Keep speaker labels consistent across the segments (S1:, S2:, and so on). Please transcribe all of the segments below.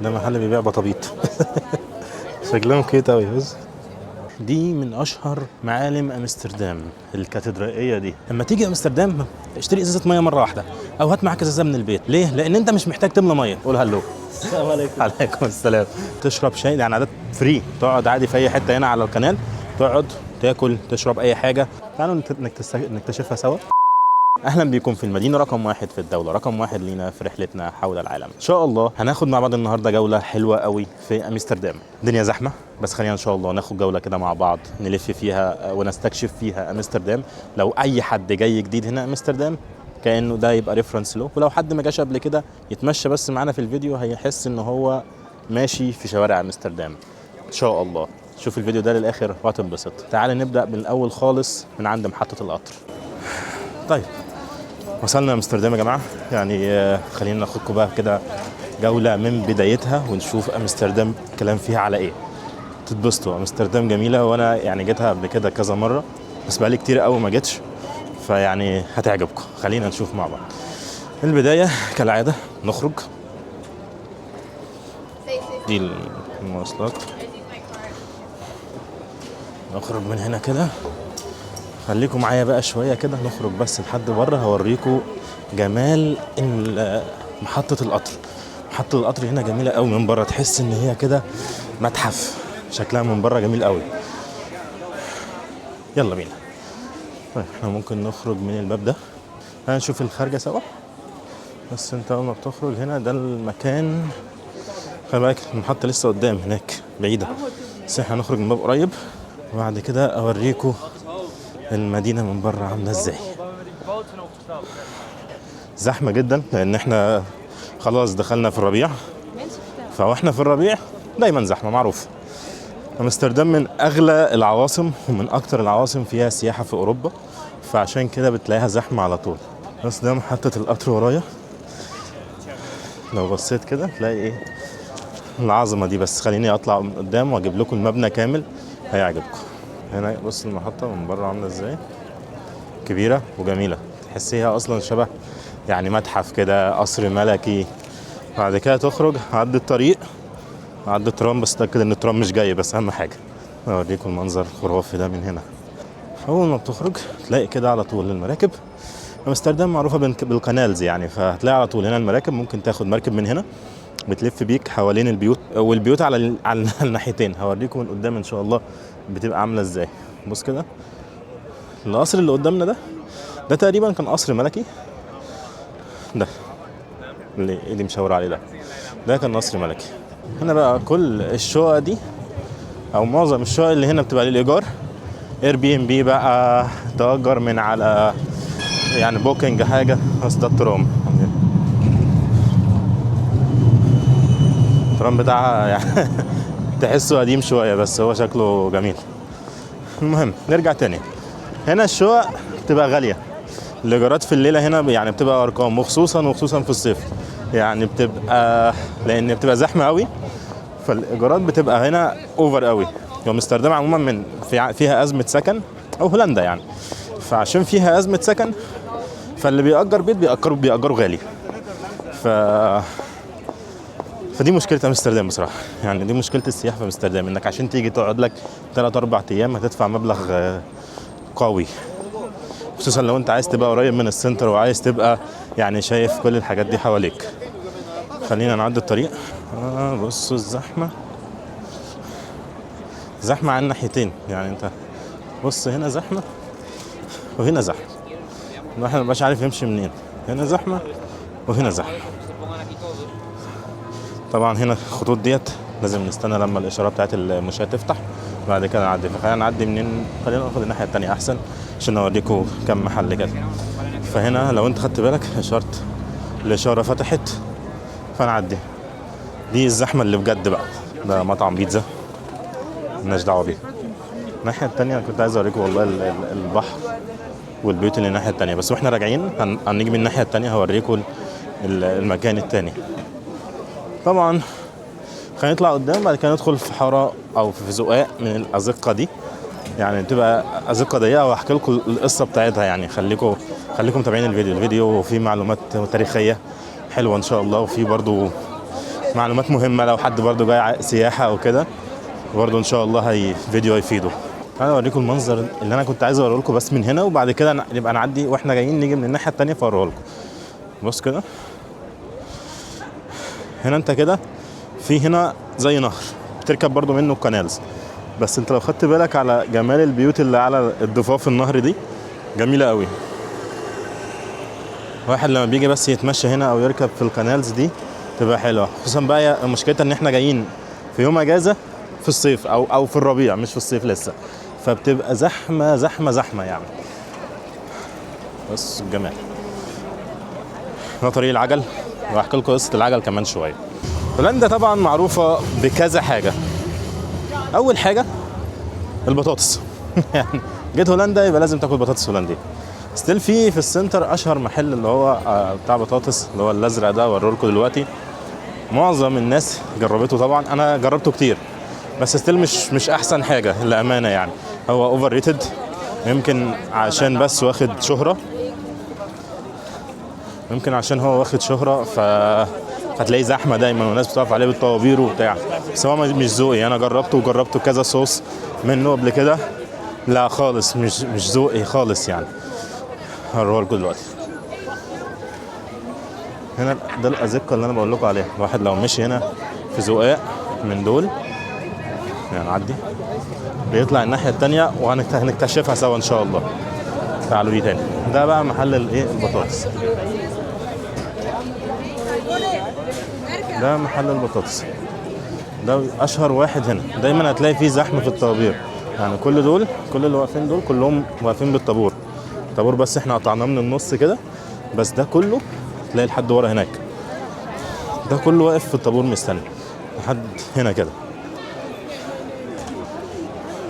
S1: ده محل بيبيع بطابيط. شكلهم كيوت اوي. بص، دي من اشهر معالم امستردام، الكاتدرائيه دي. لما تيجي امستردام اشتري ازازه ميه مره واحده، او هات معاك ازازه من البيت. ليه؟ لان انت مش محتاج تملى ميه. قول هلو.
S2: السلام عليكم.
S1: عليكم السلام. تشرب شاي، يعني عادات فري، تقعد عادي في اي حته هنا على القناه، تقعد تاكل تشرب اي حاجه. تعالوا نكتشفها سوا. اهلا بيكم في المدينه رقم 1 في الدوله، رقم 1 لينا في رحلتنا حول العالم. ان شاء الله هناخد مع بعض النهارده جوله حلوه قوي في امستردام. الدنيا زحمه، بس خلينا ان شاء الله ناخد جوله كده مع بعض، نلف فيها ونستكشف فيها امستردام. لو اي حد جاي جديد هنا امستردام، كانه ده يبقى ريفرنس له، ولو حد ما جاش قبل كده يتمشى بس معانا في الفيديو، هيحس ان هو ماشي في شوارع امستردام. ان شاء الله شوف الفيديو ده للاخر وهتنبسط. تعال نبدا من الاول خالص، من عند محطه القطر. طيب، وصلنا امستردام يا جماعه. يعني خلينا ناخدكم بقى كده جوله من بدايتها ونشوف امستردام الكلام فيها على ايه. تتبسطوا. امستردام جميله، وانا يعني جيتها قبل كده كذا مره، بس بقالي كتير قوي ما جيتش، فيعني هتعجبكم. خلينا نشوف مع بعض. البدايه كالعاده نخرج. دي المواصلات. نخرج من هنا كده. خليكم معايا بقى شويه كده، نخرج بس لحد بره هوريكم جمال محطه القطر. محطه القطر هنا جميله قوي من بره، تحس ان هي كده متحف. شكلها من بره جميل قوي. يلا بينا. طيب احنا ممكن نخرج من الباب ده، هنشوف الخارجه سوا. بس انت اول ما بتخرج هنا ده المكان. خلي بالك المحطه لسه قدام هناك بعيده، بس احنا هنخرج من الباب قريب، وبعد كده اوريكم المدينة من بره عاملة ازاي. زحمة جدا لان احنا خلاص دخلنا في الربيع، فاحنا في الربيع دايما زحمة معروف. امستردام من اغلى العواصم ومن اكتر العواصم فيها سياحة في اوروبا، فعشان كده بتلاقيها زحمة على طول. بس ده محطة القطر ورايا، لو بصيت كده تلاقي ايه العظمة دي. بس خليني اطلع من قدام واجيب لكم المبنى كامل، هيعجبكم. هنا بص المحطة من بره عاملة ازاي، كبيرة وجميلة، تحسيها أصلا شبه يعني متحف كده، قصر ملكي. بعد كده تخرج عد الطريق، عد الترام، بس تأكد إن الترام مش جاي، بس أهم حاجة. أوريكم المنظر الخرافي ده من هنا. أول ما بتخرج تلاقي كده على طول المراكب. أمستردام معروفة بالقنالز يعني، فهتلاقي على طول هنا المراكب. ممكن تاخد مركب من هنا بتلف بيك حوالين البيوت، والبيوت على الناحيتين. هوريكم من قدام إن شاء الله بتبقى عاملة إزاي. بص كده القصر اللي قدامنا ده تقريبا كان قصر ملكي. ده اللي مشاور عليه ده كان قصر ملكي. هنا بقى كل الشقق دي او معظم الشقق اللي هنا بتبقى للايجار، اير بي ام بي بقى، تأجر من على يعني بوكينج حاجه. بس ده الترام بتاعها يعني تحسه قديم شويه، بس هو شكله جميل. المهم نرجع تاني. هنا الشقق بتبقى غاليه، الايجارات في الليله هنا يعني بتبقى ارقام، وخصوصا في الصيف يعني بتبقى، لان بتبقى زحمه قوي، فالايجارات بتبقى هنا اوفر قوي. امستردام عموما فيها ازمه سكن، او هولندا يعني، فعشان فيها ازمه سكن فاللي بيأجر بيت بيأجروا غالي. ف فدي مشكله امستردام بصراحه. يعني دي مشكله السياحه في امستردام، انك عشان تيجي تقعد لك 3 4 ايام هتدفع مبلغ قوي، خصوصا لو انت عايز تبقى قريب من السنتر وعايز تبقى يعني شايف كل الحاجات دي حواليك. خلينا نعدي الطريق. بصوا الزحمة، زحمة على الناحيتين. يعني انت بص هنا زحمة وهنا زحمة، الواحد مبقاش عارف يمشي منين. هنا زحمة وهنا زحمة. طبعا هنا الخطوط ديت لازم نستنى لما الإشارة بتاعت المشاة تفتح، بعد كده نعدي. فخلينا نعدي منين، خلينا ناخد الناحية التانية أحسن عشان أوريكم كم محل كده. فهنا لو انت خدت بالك الإشارة فتحت فنعدي. دي الزحمة اللي بجد بقى. ده مطعم بيتزا مالناش دعوة بيه. الناحية التانية كنت عايز اوريكم والله البحر والبيوت اللي الناحية التانية، بس واحنا راجعين هنيجي من الناحية التانية هوريكم المكان التاني. طبعا خلينا نطلع قدام، بعد كده ندخل في حارة او في زقاق من الأزقة دي. يعني تبقى أزقة ضيقة، وهحكي لكم القصة بتاعتها. يعني خليكم متابعين الفيديو فيه معلومات تاريخية حلوة ان شاء الله، وفي برضو معلومات مهمه لو حد برضو جاي سياحه او كده، برضو ان شاء الله هي فيديو هيفيده. انا اوريكم المنظر اللي انا كنت عايز اوريه لكم بس من هنا، وبعد كده نبقى نعدي واحنا جايين نيجي من الناحيه الثانيه فاوريه لكم. بص كده، هنا انت كده في هنا زي نهر بتركب برضو منه الكنالز، بس انت لو خدت بالك على جمال البيوت اللي على الضفاف النهر دي جميله قوي. واحد لما بيجي بس يتمشى هنا او يركب في الكنالز دي تبقى حلوه، خصوصا بقى مشكلتها ان احنا جايين في يوم اجازه في الصيف او في الربيع مش في الصيف لسه، فبتبقى زحمه زحمه زحمه يعني. بس الجمال ده طريق العجل، وهحكي لكم قصه العجل كمان شويه. هولندا طبعا معروفه بكذا حاجه. اول حاجه البطاطس يعني جيت هولندا يبقى لازم تاكل بطاطس هولندي. ستيل في السنتر اشهر محل اللي هو بتاع بطاطس اللي هو الازرق ده، اوريلكم دلوقتي. معظم الناس جربته طبعا، انا جربته كتير بس ستيل مش احسن حاجه للامانه يعني. هو اوفر ريتد يمكن عشان بس واخد شهره، يمكن عشان هو واخد شهره فتلاقيه زحمه دايما والناس بتقف عليه بالطوابير وبتاع، بس هو مش ذوقي. انا جربته كذا صوص منه قبل كده، لا خالص مش ذوقي خالص يعني. هوريه لكم دلوقتي. هنا ده الازقه اللي انا بقول لكم عليها، الواحد لو مشي هنا في زقاق من دول يعني نعدي بيطلع الناحيه الثانيه وهنكتشفها سوا ان شاء الله. تعالوا لي تاني، ده بقى محل الايه البطاطس. ده محل البطاطس ده اشهر واحد هنا، دايما هتلاقي فيه زحمه في الطوابير يعني. كل اللي واقفين دول كلهم واقفين بالطابور، طابور بس احنا قطعناه من النص كده، بس ده كله تلاقي لحد ورا هناك، ده كله واقف في الطابور مستني لحد هنا كده،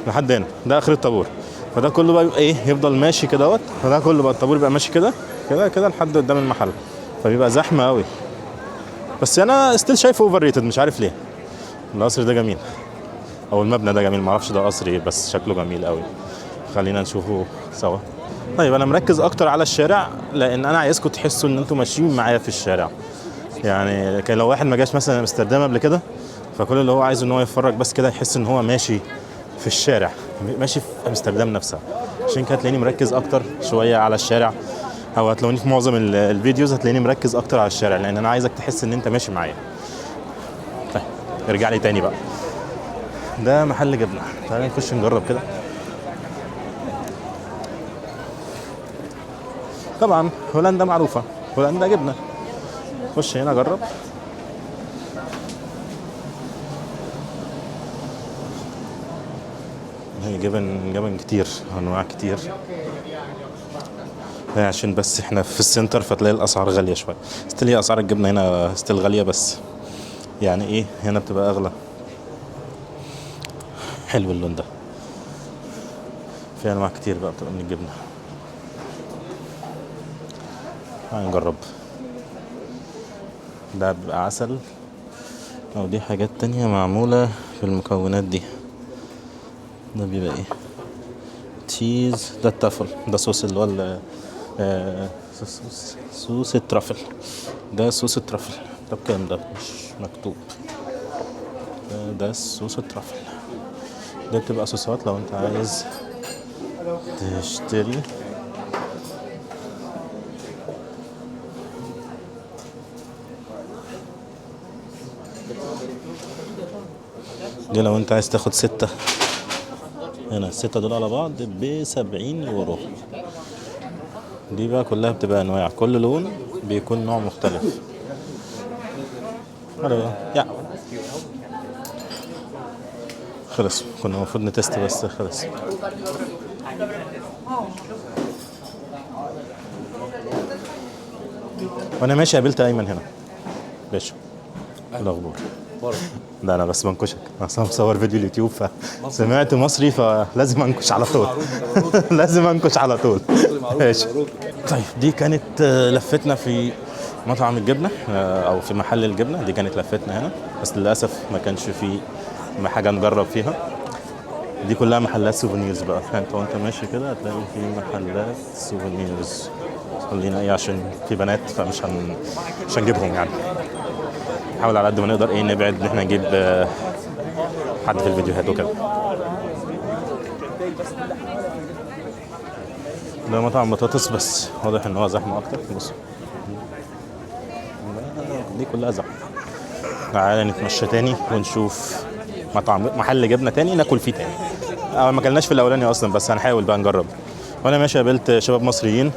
S1: لحد هنا ده اخر الطابور. فده كله بقى يبقى ايه، يفضل ماشي كده اهوت، فده كله بقى الطابور يبقى ماشي كده كده كده لحد قدام المحل، فبيبقى زحمه قوي. بس انا ستيل شايفه اوفر ريتد، مش عارف ليه. القصر ده جميل او المبنى ده جميل، معرفش ده قصر ايه بس شكله جميل قوي. خلينا نشوفه سوا. طيب انا مركز اكتر على الشارع لان انا عايزكم تحسوا ان انتم ماشيين معايا في الشارع يعني. كان لو واحد ما جاش مثلا امستردام قبل كده، فكل اللي هو عايزه ان هو يتفرج بس كده يحس ان هو ماشي في الشارع، ماشي في امستردام نفسها. عشان كده هتلاقيني مركز اكتر شويه على الشارع، او هتلاقوني في معظم الفيديوز هتلاقيني مركز اكتر على الشارع لان انا عايزك تحس ان انت ماشي معايا. طيب ارجع لي تاني بقى. ده محل جبنه، تعالى نخش نجرب كده. طبعا هولندا معروفه، هولندا جبنه. خش هنا جرب. هي جبن كتير، انواع كتير عشان بس احنا في السنتر فتلاقي الاسعار غاليه شويه. ستيل هي اسعار الجبنه هنا ستيل غاليه، بس يعني ايه هنا بتبقى اغلى. حلو اللون ده، في انواع كتير بقى بتبقى من الجبنه. هنجرب. ده بيبقى عسل او دي حاجات تانية معمولة بالمكونات دي. ده بيبقى ايه، تشيز. ده التافل، ده صوص اللي هو صوص الترافل. ده صوص الترافل ده بكام؟ ده مش مكتوب. ده صوص الترافل. ده بتبقى صوصات لو انت عايز تشتري. دي لو انت عايز تاخد 6، هنا 6 دول على بعض ب70 يورو. دي بقى كلها بتبقى انواع، كل لون بيكون نوع مختلف. يا خلص، كنا المفروض نتست بس خلص. وانا ماشي قابلت ايمن هنا. باشا الاخبار؟ لا انا بس بنكشك، انا اصلا مصور فيديو اليوتيوب فسمعت مصري فلازم انكش على طول. لازم انكش على طول. ماشي. طيب دي كانت لفتنا في مطعم الجبنه او في محل الجبنه. دي كانت لفتنا هنا، بس للاسف ما كانش في حاجه نجرب فيها. دي كلها محلات سوفينيرز بقى. انت وانت ماشي كده هتلاقي في محلات سوفينيرز. خلينا ايه عشان في بنات فمش مش هنجيبهم يعني. نحاول على قد ما نقدر ايه نبعد ان احنا نجيب حد في الفيديوهات وكده. ده مطعم بطاطس بس واضح ان هو زحمه اكتر. بص دي كلها زحمه. تعالى نتمشى تاني ونشوف محل جبنه تاني ناكل فيه تاني. ما اكلناش في الاولاني اصلا بس هنحاول بقى نجرب. وانا ماشي قابلت شباب مصريين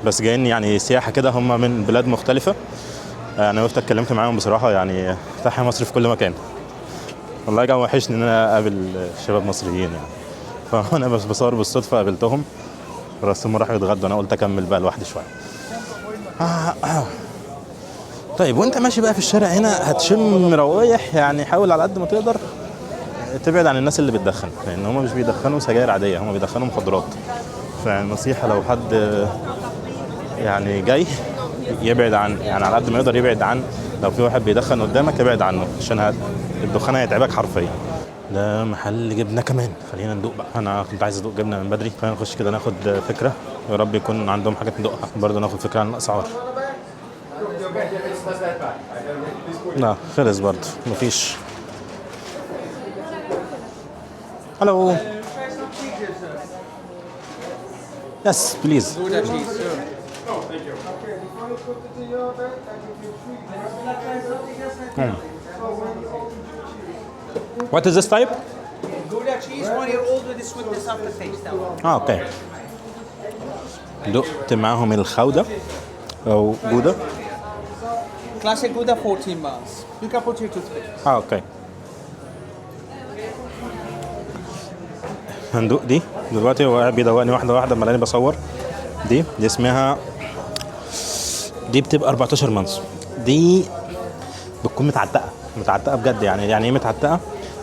S1: بس جايين يعني سياحه كده، هم من بلاد مختلفه. انا وقفت اتكلمت معاهم بصراحه، يعني تحيا مصر في كل مكان. والله كان وحشني ان انا اقابل شباب مصريين يعني. فانا بس بصور بالصدفه قابلتهم، بس هم راحوا يتغدوا، انا قلت اكمل بقى لوحدي شويه. طيب وانت ماشي بقى في الشارع هنا هتشم روايح، يعني حاول على قد ما تقدر تبعد عن الناس اللي بتدخن، لان هم مش بيدخنوا سجاير عاديه، هم بيدخنوا مخدرات. فالنصيحه لو حد يعني جاي يبعد عن، يعني على قد ما يقدر يبعد عن، لو في واحد بيدخن قدامك ابعد عنه عشان الدخان هيتعبك حرفيا. ده محل جبنه كمان، خلينا ندوق بقى. انا كنت عايز ادوق جبنه من بدري، خلينا نخش كده ناخد فكره، يا رب يكون عندهم حاجات ندوقها برضه، ناخد فكره عن الاسعار. لا خلص برضه مفيش. هلو يس بليز. What is this type?
S2: Gouda cheese, 1 year old with the sweetness of the taste.
S1: اوكي. دقت معاهم الخودة او جودة.
S2: Classic Gouda 14 miles. Pick up with your toothpick.
S1: اوكي. هندوق دي دلوقتي، هو قاعد بيدوقني واحدة واحدة اما انا بصور. دي اسمها، دي بتبقى 14 مانس. دي بتكون متعتقة بجد، يعني ايه متعتقة؟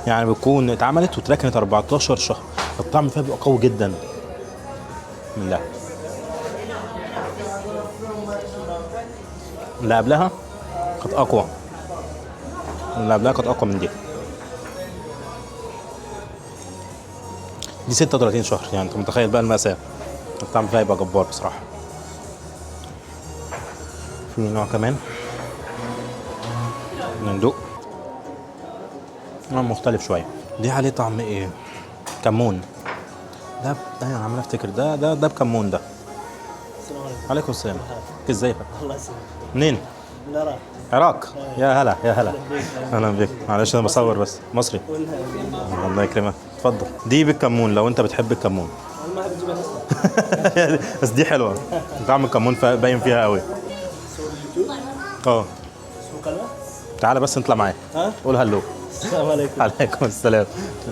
S1: يعني بتكون اتعملت واتركنت 14 شهر. الطعم فيها بيبقى قوي جدا. بسم الله. اللي قبلها كانت اقوى، من دي. 36 شهر، يعني انت متخيل بقى المأساة. الطعم فيها يبقى جبار بصراحة. في نوع كمان ندوق، نوع مختلف شوية. دي عليه طعم ايه؟ كمون. ده انا عمال افتكر ده بكمون ده.
S3: السلام عليكم.
S1: عليكم السلام. ازيك؟
S3: الله يسلمك.
S1: منين؟
S3: من العراق.
S1: عراق. يا هلا يا هلا. اهلا بيك. معلش انا بصور بس مصري. الله يكرمك. اتفضل. دي بالكمون لو انت بتحب الكمون.
S3: انا ما احب الجبن.
S1: بس دي حلوه، طعم الكمون باين فيها قوي. اه
S3: اسمه قناة؟
S1: تعالى بس نطلع معايا.
S3: ها؟
S1: قول هلو.
S3: السلام عليكم.
S1: عليكم السلام.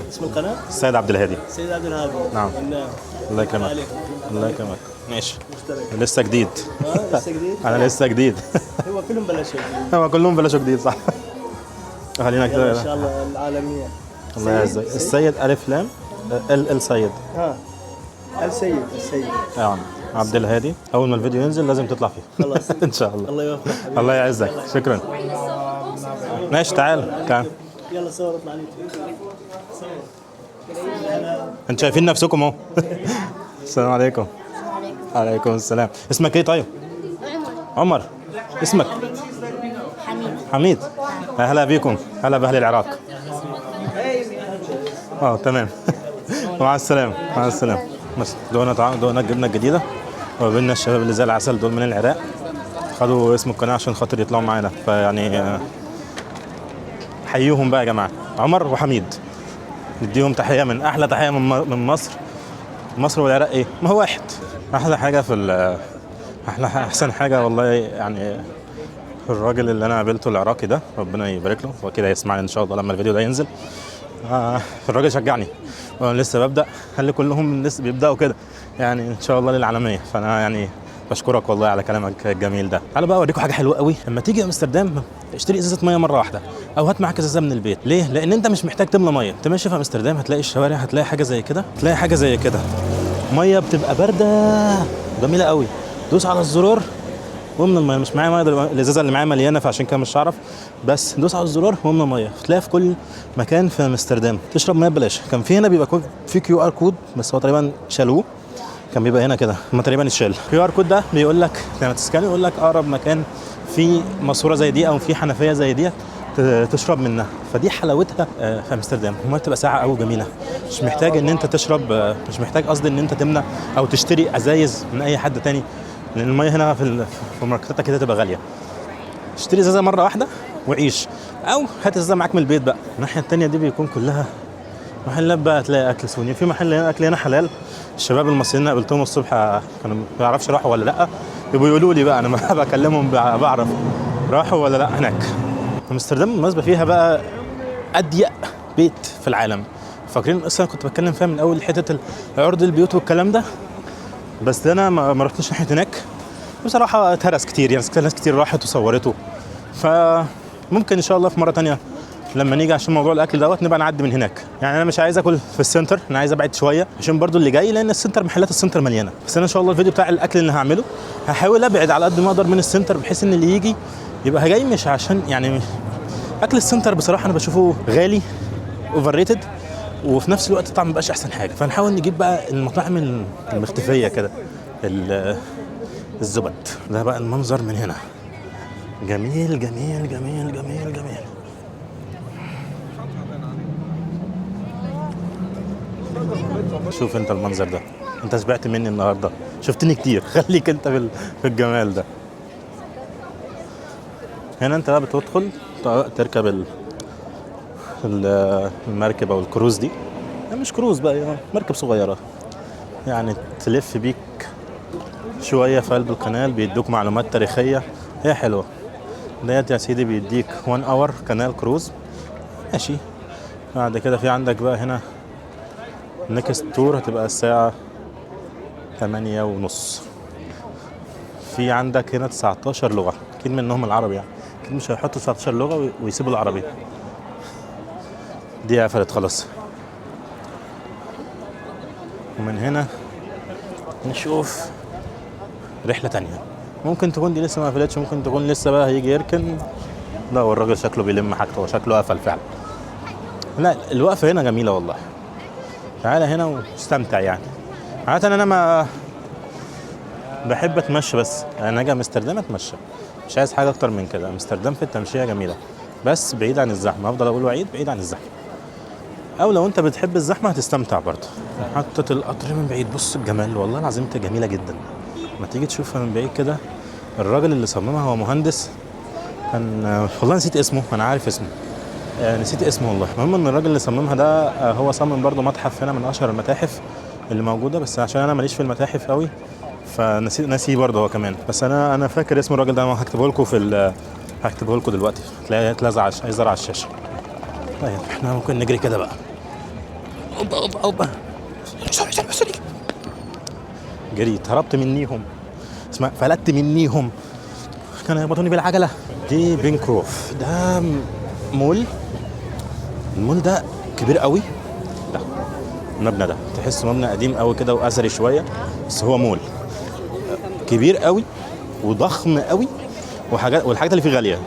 S3: اسم القناة؟
S1: السيد عبد الهادي.
S3: سيد عبد الهادي.
S1: نعم.
S3: نعم.
S1: الله يكرمك.
S3: عليكم.
S1: الله يكرمك. ماشي.
S3: مشترك.
S1: لسه جديد.
S3: لسه جديد؟
S1: انا لسه جديد.
S3: هو كلهم بلشوا.
S1: هو كلهم بلشوا جديد صح. خلينا
S3: يلا ان
S1: كده.
S3: شاء الله العالمية.
S1: الله يعزك. السيد الف لام السيد.
S3: ها. السيد.
S1: يعني عبد الهادي. اول ما الفيديو ينزل لازم تطلع فيه.
S3: خلاص.
S1: ان شاء الله.
S3: الله يوفقك حبيبي.
S1: الله يعزك. شكرا. ماشي تعال.
S3: يلا صور اطلع على اليوتيوب. صور.
S1: انتوا شايفين نفسكم اهو. السلام عليكم. عليكم السلام. اسمك ايه طيب؟ عمر. اسمك؟ حميد. اهلا بيكم. هلا باهل العراق. تمام. مع السلامه. بس دوقنا الجبنه الجديده، وقابلنا الشباب اللي زي العسل دول من العراق، خدوا اسم القناه عشان خاطر يطلعوا معانا. فيعني حييهم بقى يا جماعه، عمر وحميد. نديهم تحيه، من احلى تحيه من مصر والعراق. ايه ما هو واحد. احلى حاجه احسن حاجه والله يعني الراجل اللي انا قابلته العراقي ده، ربنا يبارك له، هو كده يسمعني ان شاء الله لما الفيديو ده ينزل. الراجل شجعني وانا لسه ببدا، خلي كلهم لسه بيبداوا كده يعني ان شاء الله للعالميه. فانا يعني بشكرك والله على كلامك الجميل ده. تعالوا بقى اوريكم حاجه حلوه قوي. لما تيجي امستردام اشتري ازازه ميه مره واحده، او هات معاك ازازه من البيت. ليه؟ لان انت مش محتاج تملى ميه. انت ماشي في امستردام هتلاقي الشوارع، هتلاقي حاجه زي كده، ميه بتبقى بارده جميله قوي. دوس على الزرار ومن الميه. مش معايا ميه، الازازه اللي معايا مليانه فعشان كده مش هعرف، بس دوس على الزرار ومن الميه. تلاقي في كل مكان في امستردام تشرب ميه ببلاش. كان في هنا بيبقى في QR كود، بس هو تقريبا شالوه. كان بيبقى هنا كده، ما تقريبا اتشال. QR كود ده بيقول لك لما تسكان يقول لك اقرب مكان في ماسوره زي دي او في حنفيه زي دي تشرب منها. فدي حلاوتها في امستردام. الميه بتبقى ساقعه قوي جميله، مش محتاج ان انت تشرب، مش محتاج قصدي ان انت تمنع او تشتري ازايز من اي حد تاني، لان الميه هنا في ماركتاتها كده تبقى غاليه. اشتري ازازه مره واحده وعيش، او هات ازازه معاك من البيت بقى. الناحيه التانيه دي بيكون كلها محلات بقى، تلاقي اكل سوري، في محل هنا اكل هنا حلال. الشباب المصريين اللي قابلتهم الصبح كانوا ما بيعرفش راحوا ولا لا، يبقوا يقولوا لي بقى، انا ما بكلمهم بعرف راحوا ولا لا هناك. امستردام بالمناسبه فيها بقى اضيق بيت في العالم. فاكرين اصلا كنت بتكلم فيها من اول حته عرض البيوت والكلام ده، بس انا ما رحتش ناحيه هناك بصراحه. اتهرس كتير يعني، ناس كتير راحت وصورته. فممكن ان شاء الله في مره تانية لما نيجي عشان موضوع الاكل دوت نبقى نعدي من هناك. يعني انا مش عايز اكل في السنتر، انا عايز ابعد شويه عشان برضو اللي جاي، لان السنتر محلات السنتر مليانه. بس انا ان شاء الله الفيديو بتاع الاكل اللي هعمله هحاول ابعد على قد ما اقدر من السنتر، بحيث ان اللي يجي يبقى جاي مش عشان يعني اكل السنتر بصراحه انا بشوفه غالي اوفر ريتد، وفي نفس الوقت طعم مبقاش احسن حاجه. فنحاول نجيب بقى المطاعم المختفيه كده، الزبد. ده بقى المنظر من هنا جميل جميل جميل جميل جميل. شوف انت المنظر ده، انت شبعت مني النهارده، شفتني كتير، خليك انت في الجمال ده. هنا انت بقى بتدخل تركب المركب او الكروز دي، مش كروز بقى يعني مركب صغيره، يعني تلف بيك شويه في قلب القناه، بيدوك معلومات تاريخيه، هي حلوه. ديت يا سيدي بيديك 1 اور كانال كروز ماشي. بعد كده في عندك بقى هنا نيكست تور هتبقى الساعه 8:30. في عندك هنا 19 لغه، اكيد منهم العربي، يعني اكيد مش هيحطوا 19 لغه ويسيبوا العربي. دي قفلت خلاص. ومن هنا نشوف رحله تانية، ممكن تكون دي لسه ما قفلتش، ممكن تكون لسه بقى هيجي يركن. لا والراجل شكله بيلم حاجته وشكله قفل فعلا. لا الوقفه هنا جميله والله، تعالى هنا واستمتع. يعني عادة انا ما بحب اتمشى، بس انا اجي امستردام اتمشى، مش عايز حاجه اكتر من كده. امستردام في التمشيه جميله بس بعيد عن الزحمه، افضل اقول وعيد بعيد عن الزحمه، او لو انت بتحب الزحمه هتستمتع برضه. محطه القطر من بعيد، بص الجمال والله العظيم جميله جدا. ما تيجي تشوفها من بعيد كده. الراجل اللي صممها هو مهندس، كان والله نسيت اسمه، انا عارف اسمه نسيت اسمه والله. المهم ان الراجل اللي صممها ده هو صمم برضه متحف هنا من اشهر المتاحف اللي موجوده، بس عشان انا ماليش في المتاحف قوي فنسيه برضه هو كمان. بس انا فاكر اسم الراجل ده، هكتبه لكم هكتبه لكم دلوقتي، تلاقيه اتلزع هيظهر على الشاشه. طيب احنا ممكن نجري كده بقى. اوبا اوبا اوبا، جريت هربت منيهم، اسمع فلتت منيهم، كانوا يربطوني بالعجله. دي بينكروف، ده مول. المول ده كبير قوي، ده المبنى ده تحسه مبنى قديم قوي كده واثري شويه، بس هو مول كبير قوي وضخم قوي، والحاجات اللي فيه غاليه،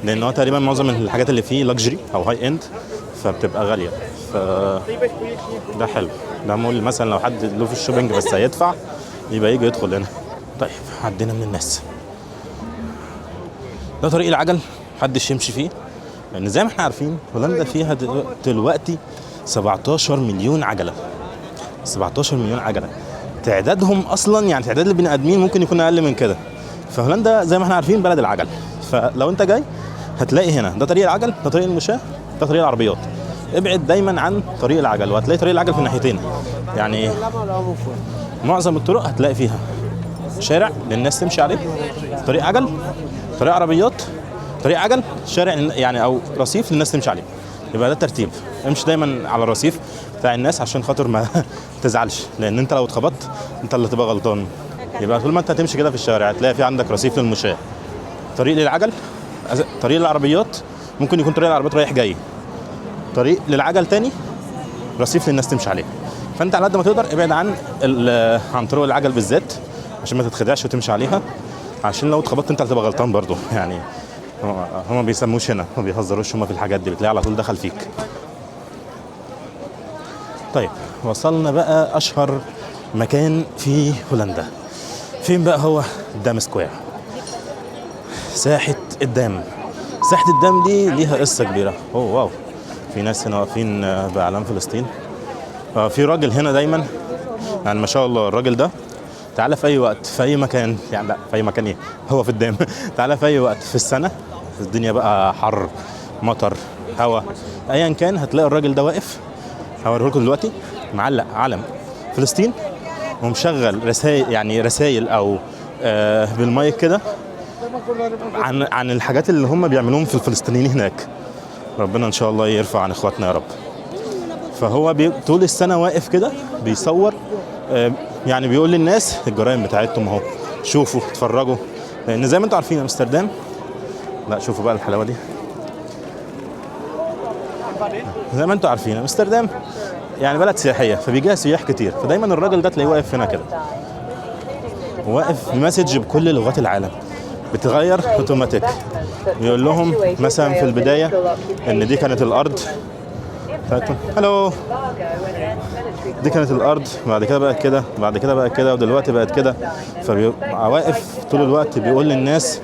S1: لان هو تقريبا معظم الحاجات اللي فيه لاكجري او هاي اند، فبتبقى غاليه. ده حلو، ده مول مثلا لو حد له في الشوبينج بس هيدفع يبقى يجي يدخل هنا. طيب عدينا من الناس. ده طريق العجل محدش يمشي فيه، لان زي ما احنا عارفين هولندا فيها دلوقتي 17 مليون عجله. 17 مليون عجله، تعدادهم اصلا يعني تعداد البني ادمين ممكن يكون اقل من كده. فهولندا زي ما احنا عارفين بلد العجل، فلو انت جاي هتلاقي هنا ده طريق العجل، ده طريق المشاة، ده طريق العربيات. ابعد دايما عن طريق العجل، وهتلاقي طريق العجل في الناحيتين. يعني معظم الطرق هتلاقي فيها شارع للناس تمشي عليه، طريق عجل، طريق عربيات، طريق عجل، شارع يعني او رصيف للناس تمشي عليه. يبقى ده الترتيب، امشي دايما على الرصيف بتاع الناس عشان خاطر ما تزعلش، لان انت لو اتخبطت انت اللي تبقى غلطان. يبقى طول ما انت هتمشي كده في الشارع هتلاقي في عندك رصيف للمشاة، طريق للعجل، طريق للعربيات، ممكن يكون طريق العربيات رايح جاي، طريق للعجل تاني، رصيف للناس تمشي عليه. فانت على قد ما تقدر ابعد عن طرق العجل بالذات عشان ما تتخدعش وتمشي عليها، عشان لو اتخبطت انت هتبقى غلطان برضو. يعني هم ما بيسموش هنا، ما بيهزروش هم في الحاجات دي، بتلاقي على طول دخل فيك. طيب وصلنا بقى اشهر مكان في هولندا. فين بقى هو؟ الدام سكوير، ساحة الدام، مساحه الدم دي ليها قصه كبيره. اوه واو، في ناس هنا واقفين باعلام فلسطين. في راجل هنا دايما، يعني ما شاء الله الراجل ده تعالى في اي وقت في اي مكان، يعني لا في اي مكان ايه، هو في الدام تعالى في اي وقت في السنه، الدنيا بقى حر مطر هواء ايا كان، هتلاقي الراجل ده واقف. هوريه لكم دلوقتي، معلق علم فلسطين ومشغل رسائل، يعني رسائل او بالمايك كده عن الحاجات اللي هم بيعملوهم في الفلسطينيين هناك. ربنا ان شاء الله يرفع عن اخواتنا يا رب. فهو طول السنه واقف كده بيصور، يعني بيقول للناس الجرائم بتاعتهم اهو، شوفوا اتفرجوا، لان زي ما انتم عارفين امستردام، لا شوفوا بقى الحلاوه دي، زي ما انتم عارفين امستردام يعني بلد سياحيه فبيجيها سياح كتير، فدايما الراجل ده تلاقيه واقف هنا كده، واقف مسج بكل لغات العالم بتغير اوتوماتيك. بيقول لهم مثلا في البدايه ان دي كانت الارض، هلو، دي كانت الارض، بعد كده بقت كده، بعد كده بقت كده، ودلوقتي بقت كده. فبيبقى واقف طول الوقت بيقول للناس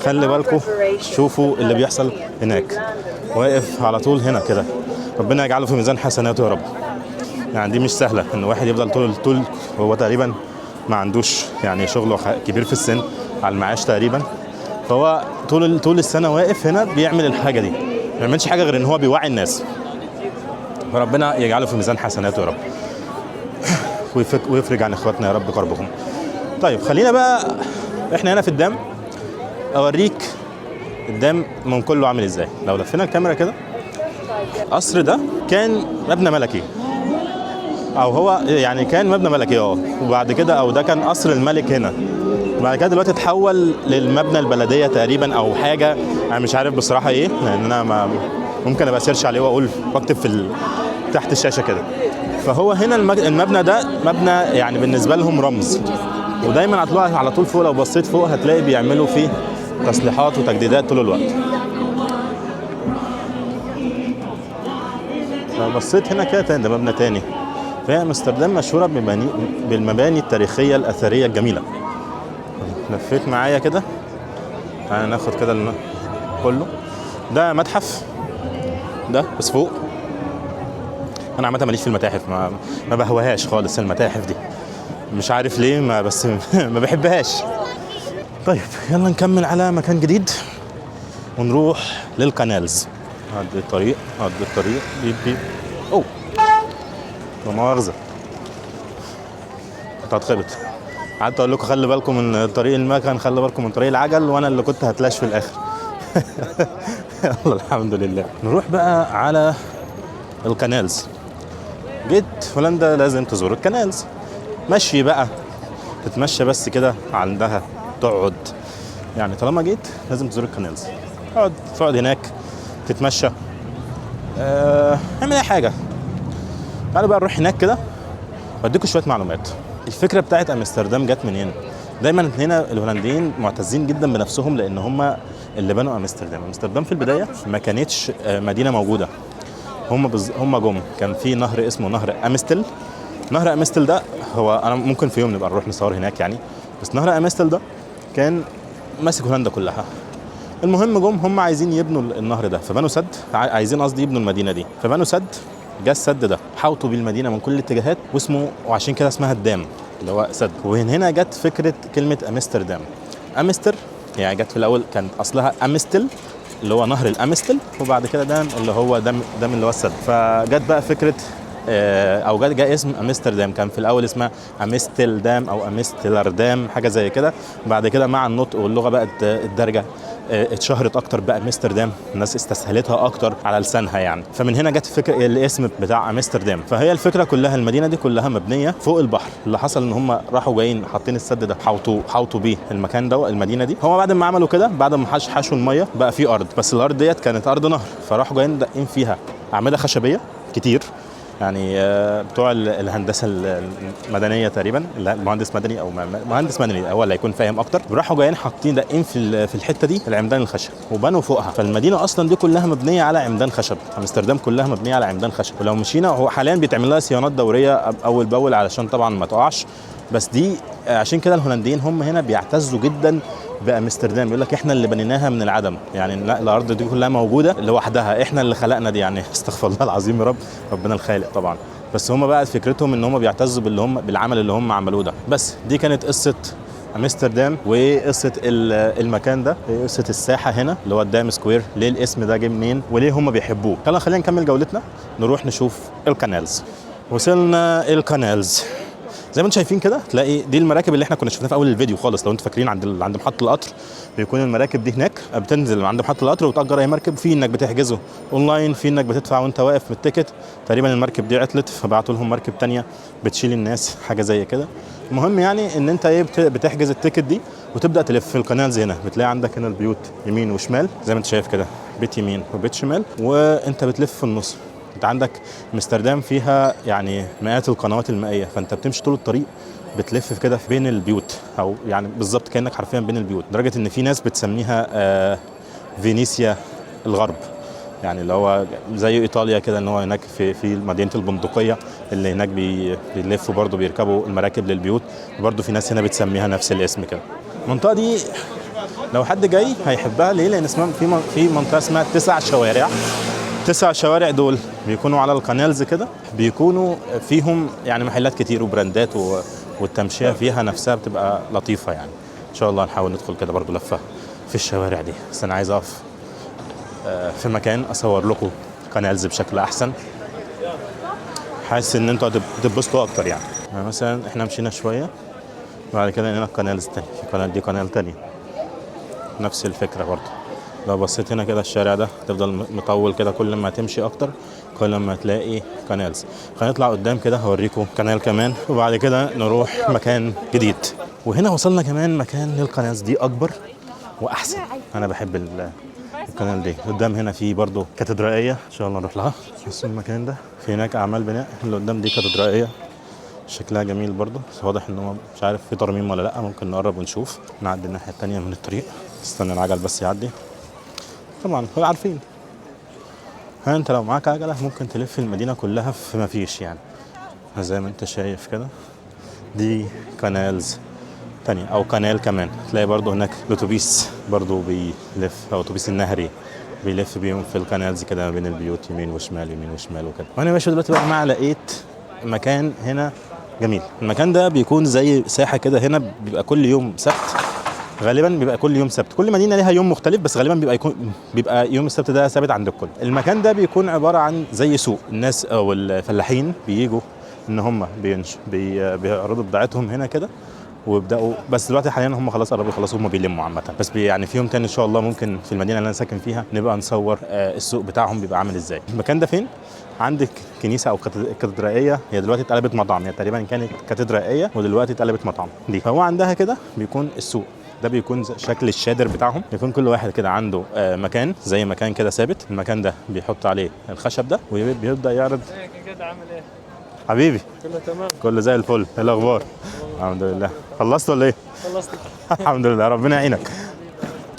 S1: خلي بالكم، شوفوا اللي بيحصل هناك. واقف على طول هنا كده، ربنا يجعله في ميزان حسناته يا رب. يعني دي مش سهله ان واحد يفضل طول هو تقريبا ما عندوش يعني شغله كبير في السن، على المعاش تقريبا، فهو طول السنه واقف هنا بيعمل الحاجه دي، ما بيعملش حاجه غير ان هو بيوعي الناس. فربنا يجعله في ميزان حسناته يا رب ويفرج عن اخواتنا يا رب كربهم. طيب خلينا بقى احنا هنا في الدام اوريك الدام من كله عامل ازاي. لو لفينا الكاميرا كده، القصر ده كان مبنى ملكي، او هو يعني كان مبنى ملكي وبعد كده، او ده كان قصر الملك هنا، بعد كده دلوقتي اتحول للمبنى البلديه تقريبا او حاجه، انا مش عارف بصراحه ايه، لان انا ممكن ابقى سيرش عليه واقول واكتب تحت الشاشه كده. فهو هنا المبنى ده مبنى يعني بالنسبه لهم رمز، ودايما هتلاقوا على طول فوق، لو بصيت فوق هتلاقي بيعملوا فيه تصليحات وتجديدات طول الوقت. لو بصيت هنا كده ده مبنى تاني. فهي امستردام مشهوره بالمباني التاريخيه الاثريه الجميله. لفيت معايا كده، تعالى ناخد كده كله. ده متحف ده بس فوق. انا عامه ماليش في المتاحف، ما بهواهاش خالص المتاحف دي، مش عارف ليه، بس ما بحبهاش. طيب يلا نكمل على مكان جديد ونروح للقنالز. عدي الطريق بيب بيب. اوه لا مؤاخذة، كنت هتخبط. قعدت اقول لكم خلي بالكم من طريق المكن، خلي بالكم من طريق العجل، وانا اللي كنت هتلاش في الاخر. يلا الحمد لله. نروح بقى على القنالز. جيت هولندا لازم تزور القنالز، مشي بقى، تتمشى بس كده عندها، تقعد، يعني طالما جيت لازم تزور القنالز، تقعد هناك تتمشى، اعمل اي حاجه. تعالوا بقى نروح هناك كده واديكم شويه معلومات. الفكره بتاعت امستردام جت منين؟ دايما هنا الهولنديين معتزين جدا بنفسهم، لان هم اللي بنوا امستردام. امستردام في البدايه ما كانتش مدينه موجوده، هم جم، كان في نهر اسمه نهر امستل. نهر امستل ده هو، انا ممكن في يوم نبقى نروح نصور هناك يعني، بس نهر امستل ده كان ماسك هولندا كلها. المهم جم هم عايزين يبنوا النهر ده، فبنوا سد، عايزين قصدي يبنوا المدينه دي، فبنوا سد. جه السد ده حاوطوا بالمدينه من كل الاتجاهات، وعشان كده اسمها الدام اللي هو سد. ومن هنا جت فكره كلمه امستردام. امستر يعني جت في الاول كان اصلها امستل اللي هو نهر الامستل، وبعد كده دام اللي هو دام اللي هو السد. فجت بقى فكره او جاء اسم امستردام. كان في الاول اسمها امستلدام او امستلردام حاجه زي كده، بعد كده مع النطق واللغه بقت الدرجه اتشهرت اكتر بقى امستردام، الناس استسهلتها اكتر على لسانها يعني. فمن هنا جت فكره الاسم بتاع امستردام. فهي الفكره كلها المدينه دي كلها مبنيه فوق البحر. اللي حصل ان هم راحوا جايين حاطين السد ده، حاوطوا بيه المكان ده المدينه دي. هم بعد ما عملوا كده، بعد ما حشوا الميه بقى في ارض، بس الارض ديت كانت ارض نهر، فراحوا جايين دقين فيها اعمده خشبيه كتير، يعني بتوع الهندسه المدنيه تقريبا، المهندس مدني او مهندس مدني هو اللي هيكون فاهم اكتر، راحوا جايين حاطين دقين في الحته دي العمدان الخشب وبنوا فوقها. فالمدينه اصلا دي كلها مبنيه على عمدان خشب، امستردام كلها مبنيه على عمدان خشب. ولو مشينا، هو حاليا بيتعمل لها صيانات دوريه اول باول علشان طبعا ما تقعش، بس دي عشان كده الهولنديين هم هنا بيعتزوا جدا بامستردام، يقول لك احنا اللي بنيناها من العدم، يعني الارض دي كلها موجوده لوحدها، احنا اللي خلقنا دي، يعني استغفر الله العظيم يا رب، ربنا الخالق طبعا. بس هم بقى فكرتهم ان هم بيعتزوا بالعمل اللي هم عملوه ده. بس دي كانت قصه امستردام وقصه المكان ده، قصه الساحه هنا اللي هو الدام سكوير، ليه الاسم ده جه منين وليه هم بيحبوه. خلينا نكمل جولتنا، نروح نشوف الكانالز. وصلنا الكانالز زي ما انتم شايفين كده، تلاقي دي المراكب اللي احنا كنا شفناها في اول الفيديو خالص. لو انتم فاكرين عند محطه القطر بيكون المراكب دي هناك، بتنزل عند محطه القطر وتأجر اي مركب، في انك بتحجزه اونلاين، في انك بتدفع وانت واقف في التيكت. تقريبا المركب دي عطلت فبعتوا لهم مركب تانية بتشيل الناس، حاجه زي كده. المهم يعني ان انت ايه، بتحجز التيكت دي وتبدا تلف في القنالز. هنا بتلاقي عندك هنا البيوت يمين وشمال زي ما انت شايف كده، بيت يمين وبيت شمال، وانت بتلف في النص. انت عندك امستردام فيها يعني مئات القنوات المائيه، فانت بتمشي طول الطريق بتلف كده بين البيوت، او يعني بالظبط كانك حرفيا بين البيوت، لدرجه ان في ناس بتسميها فينيسيا الغرب، يعني اللي هو زي ايطاليا كده، ان هو هناك في مدينه البندقيه اللي هناك بيلفوا برضه بيركبوا المراكب للبيوت، وبرضه في ناس هنا بتسميها نفس الاسم كده. المنطقه دي لو حد جاي هيحبها، ليه؟ لان اسمها في منطقه اسمها 9 شوارع. 9 شوارع دول بيكونوا على القنالز كده، بيكونوا فيهم يعني محلات كتير وبراندات والتمشيه فيها نفسها بتبقى لطيفه يعني. ان شاء الله نحاول ندخل كده برضو لفه في الشوارع دي، بس انا عايز اقف في مكان اصور لكم قنالز بشكل احسن، حاسس ان انتوا هتتبسطوا اكتر يعني مثلا احنا مشينا شويه بعد كده هنا القنالز الثانيه، في قناه، دي قناه ثانيه نفس الفكره برضو. لو بصيت هنا كده الشارع ده تفضل مطول كده، كل ما تمشي اكتر كل ما تلاقي قنالز. خلينا نطلع قدام كده هوريكم قنال كمان، وبعد كده نروح مكان جديد. وهنا وصلنا كمان مكان للقنالز دي اكبر واحسن. انا بحب القنال دي. قدام هنا في برضو كاتدرائيه، ان شاء الله نروح لها. بص المكان ده في هناك اعمال بناء، اللي قدام دي كاتدرائيه شكلها جميل برضو، بس واضح ان هو مش عارف في ترميم ولا لا. ممكن نقرب ونشوف، نعدي الناحيه الثانيه من الطريق. استنى العجل بس يعدي. طبعا عارفين انت لو معاك عجله ممكن تلف المدينه كلها في ما فيش يعني. زي ما انت شايف كده دي قنالز تانية او قنال كمان. تلاقي برضو هناك الاتوبيس برضو بيلف، او اتوبيس النهري بيلف بيهم في القنالز كده ما بين البيوت يمين وشمال يمين وشمال وكده. وانا ماشي دلوقتي بقى مع لقيت مكان هنا جميل. المكان ده بيكون زي ساحه كده، هنا بيبقى كل يوم سبت، غالبا بيبقى كل يوم سبت. كل مدينه ليها يوم مختلف، بس غالبا بيبقى يوم السبت ده ثابت عند الكل. المكان ده بيكون عباره عن زي سوق، الناس او الفلاحين بييجوا ان هم بيعرضوا بضاعتهم هنا كده ويبداوا. بس دلوقتي حاليا هم خلاص قربوا يخلصوا، هم بيلموا عامه. بس يعني في يوم تاني ان شاء الله ممكن في المدينه اللي انا ساكن فيها نبقى نصور السوق بتاعهم بيبقى عامل ازاي. المكان ده فين؟ عندك كنيسه او كاتدرائيه، هي دلوقتي اتقلبت مطعم، هي تقريبا كانت كاتدرائيه ودلوقتي اتقلبت مطعم دي. فهو عندها كده بيكون السوق ده، بيكون شكل الشادر بتاعهم، يكون كل واحد كده عنده مكان زي مكان كده ثابت. المكان ده بيحط عليه الخشب ده وبيبدا يعرض.
S3: كده عامل ايه؟
S1: حبيبي
S3: كله تمام؟
S1: كله زي الفل. ايه الاخبار؟ الحمد لله. خلصت ولا ايه؟
S3: خلصت.
S1: الحمد لله، ربنا يعينك.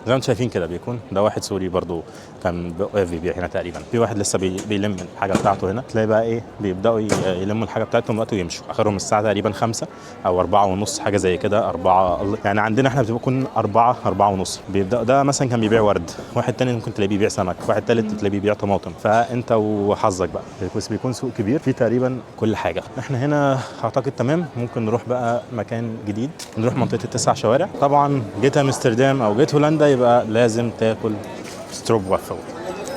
S1: زي ما انتم شايفين كده بيكون ده واحد سوري برضو كان بيبيع هنا تقريبا. في واحد لسه بيلم الحاجه بتاعته هنا. تلاقي بقى ايه، بيبداوا يلموا الحاجه بتاعتهم وقت ويمشوا. اخرهم الساعه تقريبا 5 او 4 ونص حاجه زي كده. 4 يعني عندنا احنا بتكون 4 ونص بيبدا. ده مثلا كان بيبيع ورد، واحد تاني ممكن تلاقيه بيبيع سمك، واحد تالت تلاقيه بيبيع طماطم. فانت وحظك بقى. بس بيكون سوق كبير فيه تقريبا كل حاجه. احنا هنا اعتقد تمام. ممكن نروح بقى مكان جديد، نروح منطقه ال9 شوارع. طبعا جيت امستردام او جيت هولندا يبقى لازم تاكل ستروب وافل.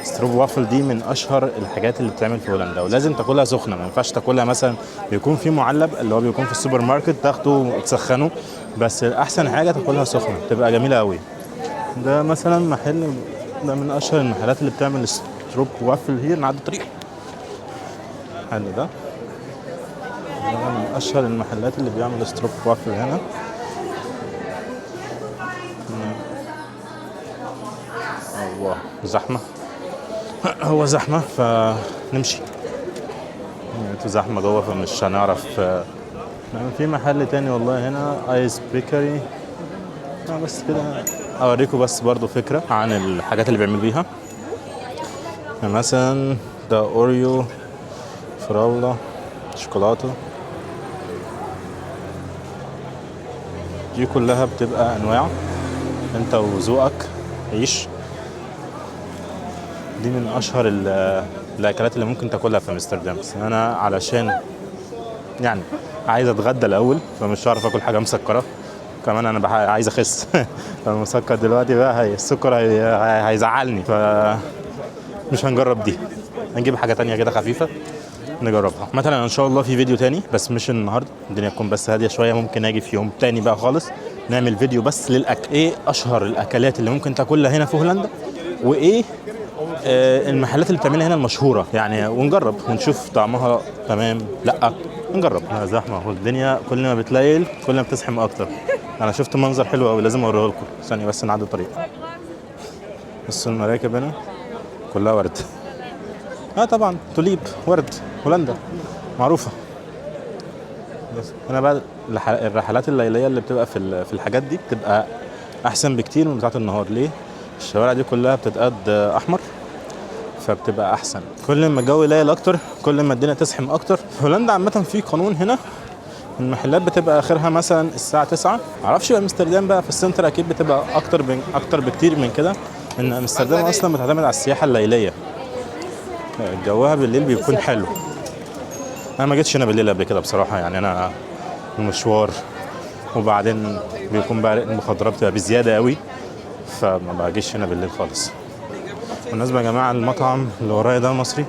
S1: ستروب وافل دي من اشهر الحاجات اللي بتتعمل في هولندا، ولازم تاكلها سخنه. ما ينفعش تاكلها مثلا بيكون في معلب اللي هو بيكون في السوبر ماركت تاخده وتسخنه، بس احسن حاجه تاكلها سخنه تبقى جميله قوي. ده مثلا محل، ده من اشهر المحلات اللي بتعمل ستروب وافل هي نعدي الطريق. الحل ده من اشهر المحلات اللي بيعمل ستروب وافل هنا. الله زحمه. هو زحمه فنمشي، زحمه جوه فمش هنعرف. في محل تاني والله هنا ايس بيكري. بس كده اوريكم بس برضو فكره عن الحاجات اللي بيعمل بيها. مثلا ده اوريو، فراوله، شوكولاته، دي كلها بتبقى انواع انت وذوقك عيش. دي من اشهر الاكلات اللي ممكن تاكلها في امستردام. بس انا علشان يعني عايز اتغدى الاول فمش هعرف اكل حاجه مسكره. كمان انا عايز اخس فالمسكر دلوقتي بقى السكر هيزعلني، فمش هنجرب دي. هنجيب حاجه تانية كده خفيفه نجربها. مثلا ان شاء الله في فيديو تاني بس مش النهارده، الدنيا تكون بس هاديه شويه، ممكن اجي في يوم تاني بقى خالص نعمل فيديو بس للاكل. ايه اشهر الاكلات اللي ممكن تاكلها هنا في هولندا، وايه المحلات اللي بتعملها هنا المشهوره يعني، ونجرب ونشوف طعمها تمام لا نجرب. زحمه والدنيا كل ما بتليل كل ما بتزحم اكتر. انا شفت منظر حلو قوي لازم اوريه لكم. ثانيه بس نعدي الطريق. بصوا المراكب هنا كلها ورد. طبعا توليب ورد هولندا معروفه. بس هنا بقى الرحلات الليليه اللي بتبقى في الحاجات دي بتبقى احسن بكتير من بتاعه النهار. ليه؟ الشوارع دي كلها بتتقد احمر فبتبقى احسن. كل ما الجو ليل اكتر كل ما الدنيا تزحم اكتر. هولندا عامه في قانون هنا، المحلات بتبقى اخرها مثلا الساعه 9. معرفش بقى امستردام بقى في السنتر اكيد بتبقى اكتر بكتير من كده، ان امستردام اصلا بتعتمد على السياحه الليليه. جوها بالليل بيكون حلو. انا ما جيتش هنا بالليل قبل كده بصراحه، يعني انا المشوار وبعدين بيكون بقى المخدرات بتبقى بزياده قوي فما باجيش هنا بالليل خالص. بالنسبه يا جماعه المطعم اللي ورايا ده مصري،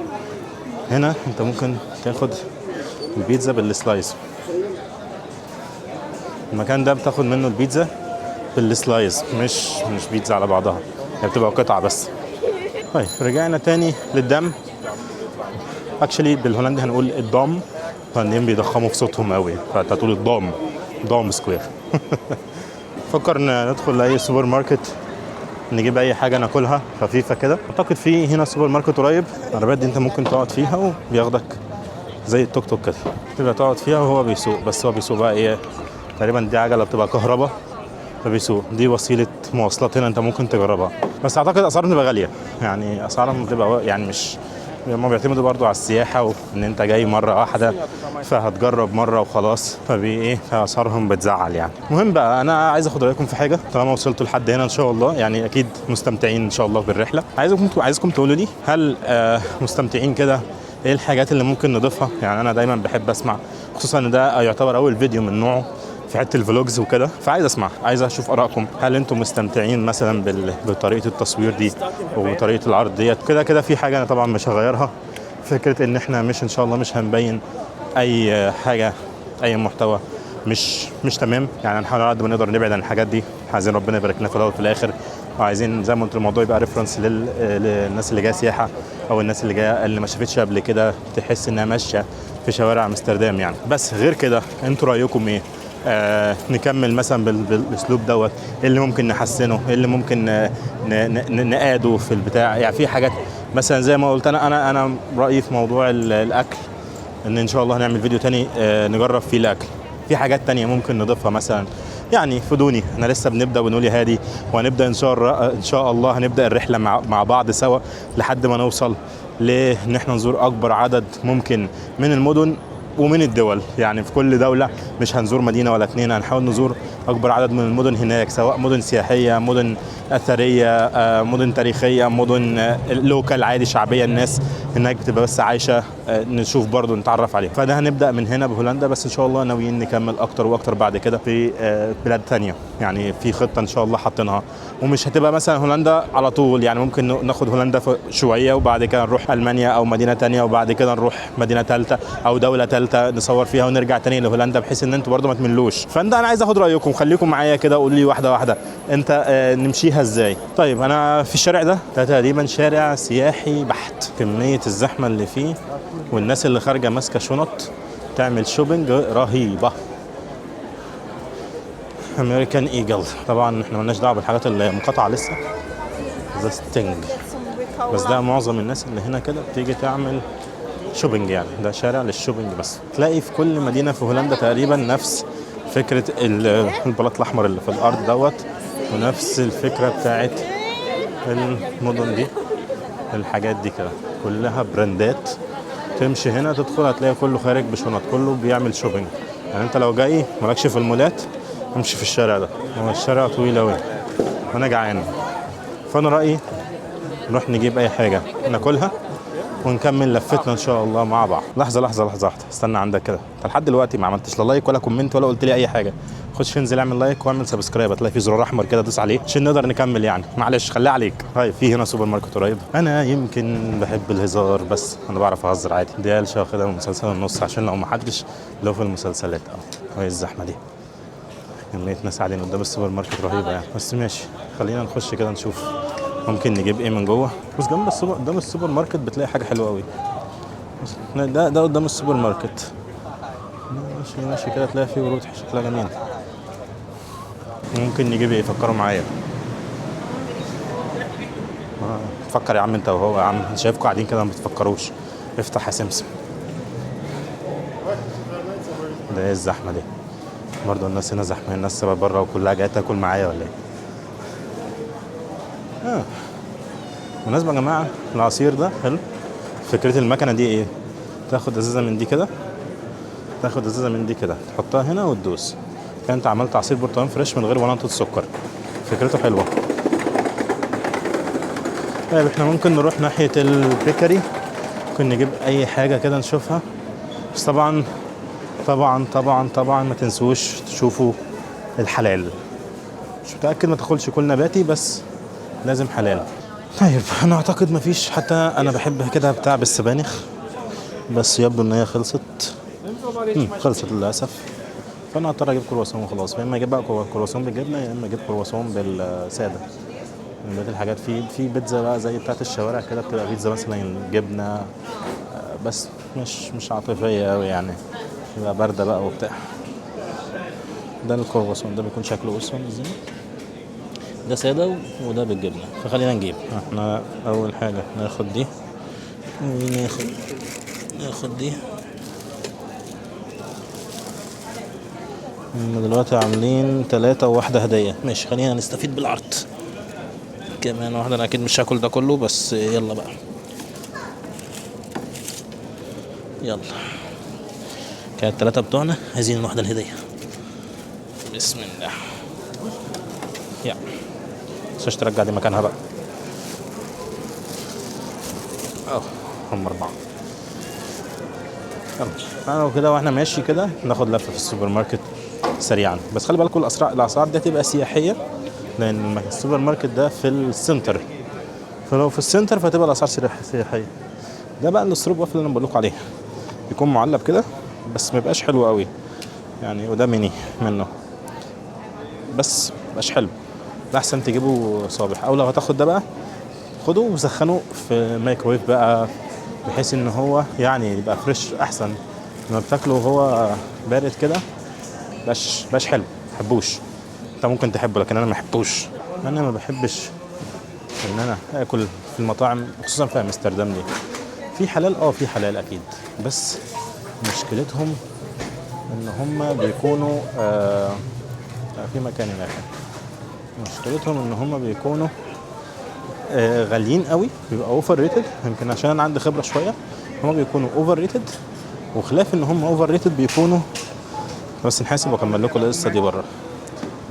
S1: هنا انت ممكن تاخد البيتزا بالسلايس. المكان ده بتاخد منه البيتزا بالسلايس، مش بيتزا على بعضها، هي بتبقى قطعه بس. طيب رجعنا تاني للدم. اكشلي بالهولندي هنقول الدام، الهولنديين بيضخموا في صوتهم قوي فانت تقول الدام سكوير. فكر ندخل لاي سوبر ماركت نجيب اي حاجه ناكلها خفيفه كده. اعتقد في هنا سوبر ماركت قريب، العربيات دي انت ممكن تقعد فيها وبياخدك زي التوك توك كده، تبقى تقعد فيها وهو بيسوق. بس هو بيسوق بقى ايه، تقريبا دي عجله بتبقى كهرباء فبيسوق. دي وسيله مواصلات هنا انت ممكن تجربها، بس اعتقد اسعارهم بتبقى غاليه. يعني اسعارهم بتبقى يعني مش، هم بيعتمدوا برضو على السياحه وان انت جاي مره واحده فهتجرب مره وخلاص، فايه فاسعارهم بتزعل يعني. المهم بقى انا عايز اخد رايكم في حاجه طالما وصلتوا لحد هنا ان شاء الله، يعني اكيد مستمتعين ان شاء الله بالرحله. عايزكم تقولوا لي هل مستمتعين كده؟ ايه الحاجات اللي ممكن نضيفها؟ يعني انا دايما بحب اسمع، خصوصا ان ده يعتبر اول فيديو من نوعه في حته الفلوجز وكده، فعايز اسمع، عايز اشوف ارائكم. هل انتم مستمتعين مثلا بطريقه التصوير دي وطريقه العرض ديت؟ كده في حاجه انا طبعا مش هغيرها، فكره ان احنا مش ان شاء الله مش هنبين اي حاجه، اي محتوى مش تمام. يعني هنحاول على قد ما نقدر نبعد عن الحاجات دي. عايزين ربنا يبارك لنا في الاول وفي الاخر، وعايزين زي ما قلت الموضوع يبقى ريفرنس للناس اللي جايه سياحه او الناس اللي جايه اللي ما شافتش قبل كده تحس انها ماشيه في شوارع امستردام يعني. بس غير كده انتوا رايكم ايه؟ نكمل مثلا بالاسلوب دوت؟ ايه اللي ممكن نحسنه؟ ايه اللي ممكن نقاده في البتاع؟ يعني في حاجات مثلا زي ما قلت انا رايي في موضوع الاكل، ان شاء الله هنعمل فيديو تاني نجرب فيه الاكل. في حاجات تانية ممكن نضيفها مثلا، يعني فدوني، احنا لسه بنبدا ونقول يا هادي، وهنبدا ان شاء الله هنبدا الرحله مع بعض سوا لحد ما نوصل لان احنا نزور اكبر عدد ممكن من المدن ومن الدول. يعني في كل دولة مش هنزور مدينة ولا اتنين، هنحاول نزور أكبر عدد من المدن هناك، سواء مدن سياحية، مدن أثرية، مدن تاريخية، مدن لوكال عادي شعبية الناس هناك بتبقى بس عايشة، نشوف برضو نتعرف عليها. فده هنبدأ من هنا بهولندا، بس إن شاء الله ناويين نكمل أكتر وأكتر بعد كده في بلاد تانية. يعني في خطة إن شاء الله حاطينها، ومش هتبقى مثلا هولندا على طول. يعني ممكن ناخد هولندا شوية وبعد كده نروح ألمانيا أو مدينة تانية وبعد كده نروح مدينة ثالثة أو دولة ثالثة نصور فيها ونرجع تاني لهولندا، بحيث ان انتوا برضو ما تملوش. فانا عايز اخد رايكم، خليكم معايا كده قولوا لي واحده واحده انت نمشيها ازاي. طيب انا في الشارع ده تقريبا شارع سياحي بحت، كميه الزحمه اللي فيه والناس اللي خارجه ماسكه شنط تعمل شوبينج رهيبه. امريكان ايجل، طبعا احنا مالناش دعوه بالحاجات اللي مقاطعه لسه، ذا ستينج. بس ده معظم الناس اللي هنا كده بتيجي تعمل شوبينج، يعني ده شارع للشوبينج. بس تلاقي في كل مدينة في هولندا تقريبا نفس فكرة البلاط الأحمر اللي في الأرض دوت، ونفس الفكرة بتاعت المدن دي. الحاجات دي كده كلها براندات، تمشي هنا تدخل هتلاقي كله خارج بشنط، كله بيعمل شوبينج. يعني انت لو جاي مالكش في المولات امشي في الشارع ده، هو الشارع طويل أوي. وانا جعان، فانا رايي نروح نجيب اي حاجه ناكلها ونكمل لفتنا ان شاء الله مع بعض. لحظه واحده، استنى عندك كده، انت لحد دلوقتي ما عملتش لا لايك ولا كومنت ولا قلت لي اي حاجه. خش انزل اعمل لايك واعمل سبسكرايب، هتلاقي في زرار احمر كده دوس عليه عشان نقدر نكمل يعني. معلش خليها عليك. طيب في هنا سوبر ماركت قريب. انا يمكن بحب الهزار بس انا بعرف اهزر عادي. دي قالشه واخدها من مسلسل النص عشان لو ما حدش لو في المسلسلات وهي الزحمه دي كمية ناس قاعدين قدام السوبر ماركت رهيبه يعني. بس ماشي خلينا نخش كده نشوف ممكن نجيب ايه من جوه. بس جنب قدام السوبر ماركت بتلاقي حاجه حلوه قوي. ده قدام السوبر ماركت ماشي كده تلاقي فيه ورود شكلها جميل. ممكن نجيب ايه؟ فكروا معايا. فكر يا عم انت وهو. يا عم شايفكم قاعدين كده ما بتفكروش. افتح يا سمسم. ده ايه الزحمه دي؟ برضه الناس هنا زحمه، الناس سبب بره وكلها جايه تاكل معايا ولا ايه؟ بالنسبه يا جماعه العصير ده حلو. فكره المكنه دي ايه؟ تاخد ازازه من دي كده تحطها هنا وتدوس. انت عملت عصير برتقال فريش من غير ولا نقطه سكر. فكرته حلوه. طيب احنا ممكن نروح ناحيه البيكري، ممكن نجيب اي حاجه كده نشوفها. بس طبعا ما تنسوش تشوفوا الحلال. مش متاكد ما تاكلش كل نباتي بس لازم حلال. طيب انا اعتقد مفيش. حتى انا بحب كده بتاع بالسبانخ بس يبدو ان هي خلصت للاسف. فانا هضطر اجيب كرواسون وخلاص. يا اما اجيب بقى كرواسون بالجبنه يا اما اجيب كرواسون بالساده. من بقيه الحاجات في بيتزا بقى زي بتاعت الشوارع كده، بتبقى بيتزا مثلا جبنه بس مش عاطفيه قوي يعني، يبقى بارده بقى وبتاع. ده الكرواسون ده بيكون شكله اسود ازاي، ده ساده وده بالجبنه. فخلينا نجيب. احنا اول حاجه ناخد دي وناخد دي. دلوقتي عاملين 3 وواحدة هدية. ماشي خلينا نستفيد بالعرض. كمان واحدة. انا اكيد مش هاكل ده كله بس يلا بقى يلا. كانت 3 بتوعنا، عايزين الواحدة الهدية. بسم الله. يلا مش ترجع دي مكانها بقى. هم 4. يلا كده واحنا ماشي كده ناخد لفة في السوبر ماركت سريعا. بس خلي بالكم الاسعار دي هتبقى سياحيه لان السوبر ماركت ده في السنتر، فلو في السنتر فتبقى الاسعار سياحيه. ده بقى الستروب وافل اللي انا بقول لكم عليه، بيكون معلب كده بس ما يبقاش حلو قوي يعني، وده ميني منه بس ما يبقاش حلو. ده احسن تجيبه صابح، او لو هتاخد ده بقى خده وسخنه في مايكرويف بقى بحيث ان هو يعني يبقى فريش احسن. لما بتاكله وهو بارد كده باش حلو. محبوش. انت ممكن تحبه لكن انا ما بحبوش. انا ما بحبش ان انا اكل في المطاعم خصوصا في امستردام دي. في حلال في حلال اكيد، بس مشكلتهم ان هم بيكونوا في مكان هناك. مشكلتهم ان هم بيكونوا غاليين قوي، بيبقى اوفر ريتد. يمكن عشان انا عندي خبره شويه، هم بيكونوا اوفر ريتد. وخلاف ان هم اوفر ريتد بيكونوا بس نحاسب واكمل لكم القصه دي بره.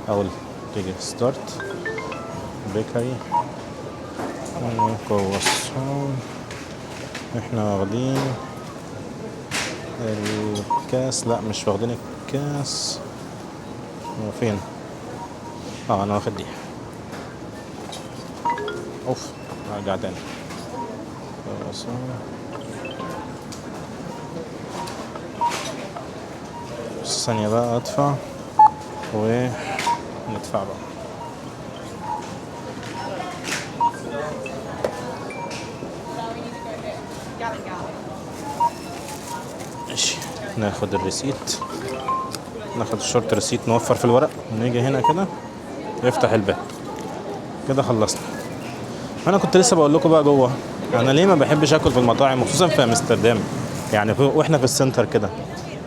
S1: اول تيجي ستارت بيكري كرواسون. احنا واخدين الكاس. لا مش واخدين الكاس. هو فين؟ انا واخد دي. اوف ارجع تاني. كرواسون ثانية بقى ادفع وندفع بقى. ماشي ناخد الريسيت، ناخد الشورت ريسيت، نوفر في الورق ونيجي هنا كده يفتح الباب كده. خلصنا. انا كنت لسه بقول لكم بقى جوه انا ليه ما بحبش اكل في المطاعم وخصوصا في امستردام يعني واحنا في السنتر كده.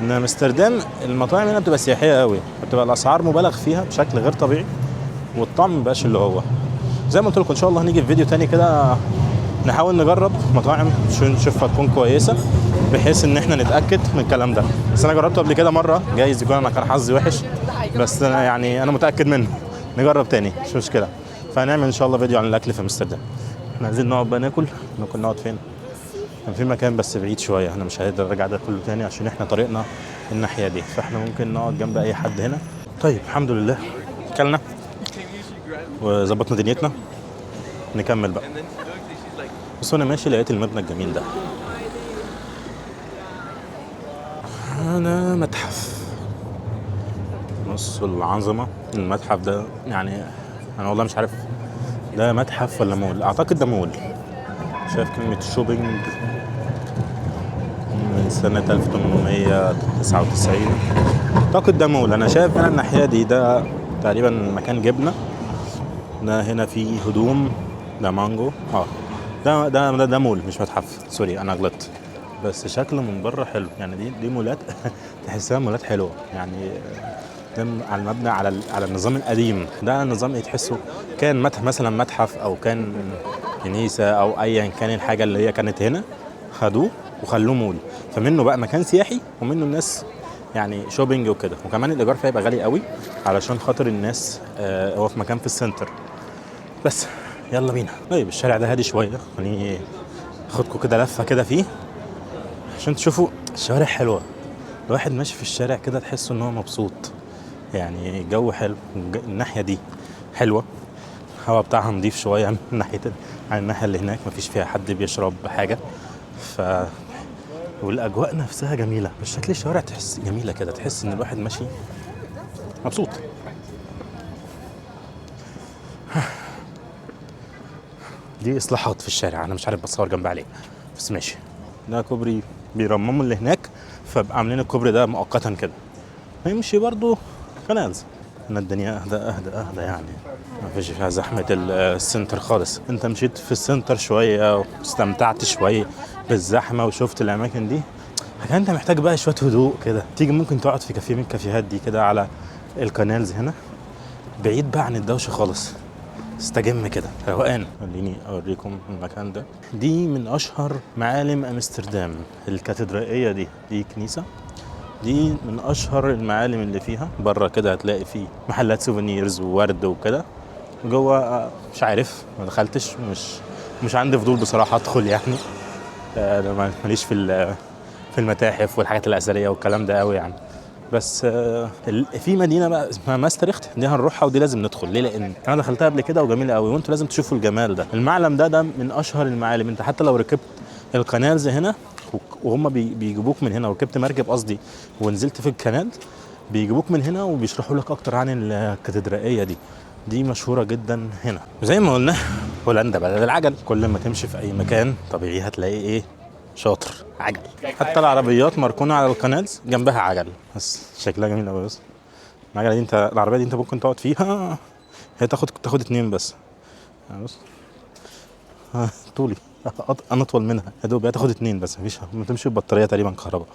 S1: ان امستردام المطاعم هنا بتبقى سياحيه قوي، بتبقى الاسعار مبالغ فيها بشكل غير طبيعي والطعم مبقاش اللي هو. زي ما قلت لكم ان شاء الله هنيجي في فيديو تاني كده نحاول نجرب مطاعم نشوفها تكون كويسه بحيث ان احنا نتاكد من الكلام ده. بس انا جربته قبل كده مره، جايز يكون انا كان حظي وحش بس انا يعني انا متاكد منه. نجرب تاني مش مشكله. فهنعمل ان شاء الله فيديو عن الاكل في امستردام. احنا عايزين نقعد بقى ناكل. ممكن نقعد فين؟ كان في مكان بس بعيد شويه، احنا مش هنقدر نرجع ده كله تاني عشان احنا طريقنا الناحيه دي، فاحنا ممكن نقعد جنب اي حد هنا. طيب الحمد لله اكلنا وظبطنا دنيتنا، نكمل بقى. بس وانا ماشي لقيت المبنى الجميل ده. انا متحف نص العظمه. المتحف ده يعني انا والله مش عارف ده متحف ولا مول، اعتقد ده مول. شايف كلمه شوبينج من سنه 1899، اعتقد ده مول. انا شايف هنا الناحيه دي ده تقريبا مكان جبنه. ده هنا فيه هدوم، ده مانجو. ده مول مش متحف، سوري انا غلطت. بس شكله من بره حلو يعني. دي مولات تحسها مولات حلوه يعني. ده على المبنى على النظام القديم. ده نظام تحسه كان مثلا متحف او كان كنيسه او ايا كان الحاجه اللي هي كانت هنا، خدوه وخلوه مول. فمنه بقى مكان سياحي ومنه الناس يعني شوبينج وكده. وكمان الايجار فيه هيبقى غالي قوي علشان خاطر الناس هو في مكان في السنتر. بس يلا بينا. طيب الشارع ده هادي شويه، خليني اخدكم كده لفه كده فيه عشان تشوفوا الشوارع حلوه. الواحد ماشي في الشارع كده تحسه ان هو مبسوط يعني. الجو حلو، الناحيه دي حلوه، الهواء بتاعها نضيف شويه من ناحيه عن الناحيه اللي هناك مفيش فيها حد بيشرب حاجه. والاجواء نفسها جميله. مش شكل الشوارع تحس جميله كده، تحس ان الواحد ماشي مبسوط. دي اصلاحات في الشارع، انا مش عارف بتصور جنبها عليه بس ماشي. ده كوبري بيرمموا اللي هناك، فبقى عاملين الكوبري ده مؤقتا كده. هيمشي برضو كنالز. هنا الدنيا اهدى يعني، ما فيش فيها زحمه السنتر خالص. انت مشيت في السنتر شويه واستمتعت شويه بالزحمه وشفت الاماكن دي، لكن انت محتاج بقى شويه هدوء كده. تيجي ممكن تقعد في كافيه من الكافيهات دي كده على الكنالز هنا، بعيد بقى عن الدوشه خالص، استجم كده روقان. خليني اوريكم المكان ده. دي من اشهر معالم امستردام، الكاتدرائيه دي كنيسه. دي من اشهر المعالم اللي فيها. بره كده هتلاقي فيه محلات سوفينيرز وورد وكده. جوه مش عارف، ما دخلتش، مش عندي فضول بصراحه ادخل يعني. انا ماليش في المتاحف والحاجات الاثريه والكلام ده قوي يعني. بس في مدينه بقى اسمها ماستريخت، دي هنروحها ودي لازم ندخل. ليه؟ لان انا دخلتها قبل كده وجميله قوي، وانتوا لازم تشوفوا الجمال ده. المعلم ده من اشهر المعالم. انت حتى لو ركبت القنالز هنا وهم بيجيبوك من هنا، وركبت مركب قصدي ونزلت في الكنال، بيجيبوك من هنا وبيشرحوا لك اكتر عن الكاتدرائيه دي مشهوره جدا هنا. زي ما قلنا هولندا بلد العجل. كل ما تمشي في اي مكان طبيعي هتلاقي ايه؟ شاطر عجل. حتى العربيات مركونه على القنالز جنبها عجل، بس شكلها جميل قوي. بس العجله دي العربيه دي انت ممكن تقعد فيها، هي تاخد 2 بس. بص طولي انا اطول منها يا دوب، هتاخد 2 بس، مفيش ما تمشي ببطاريه تقريبا كهرباء.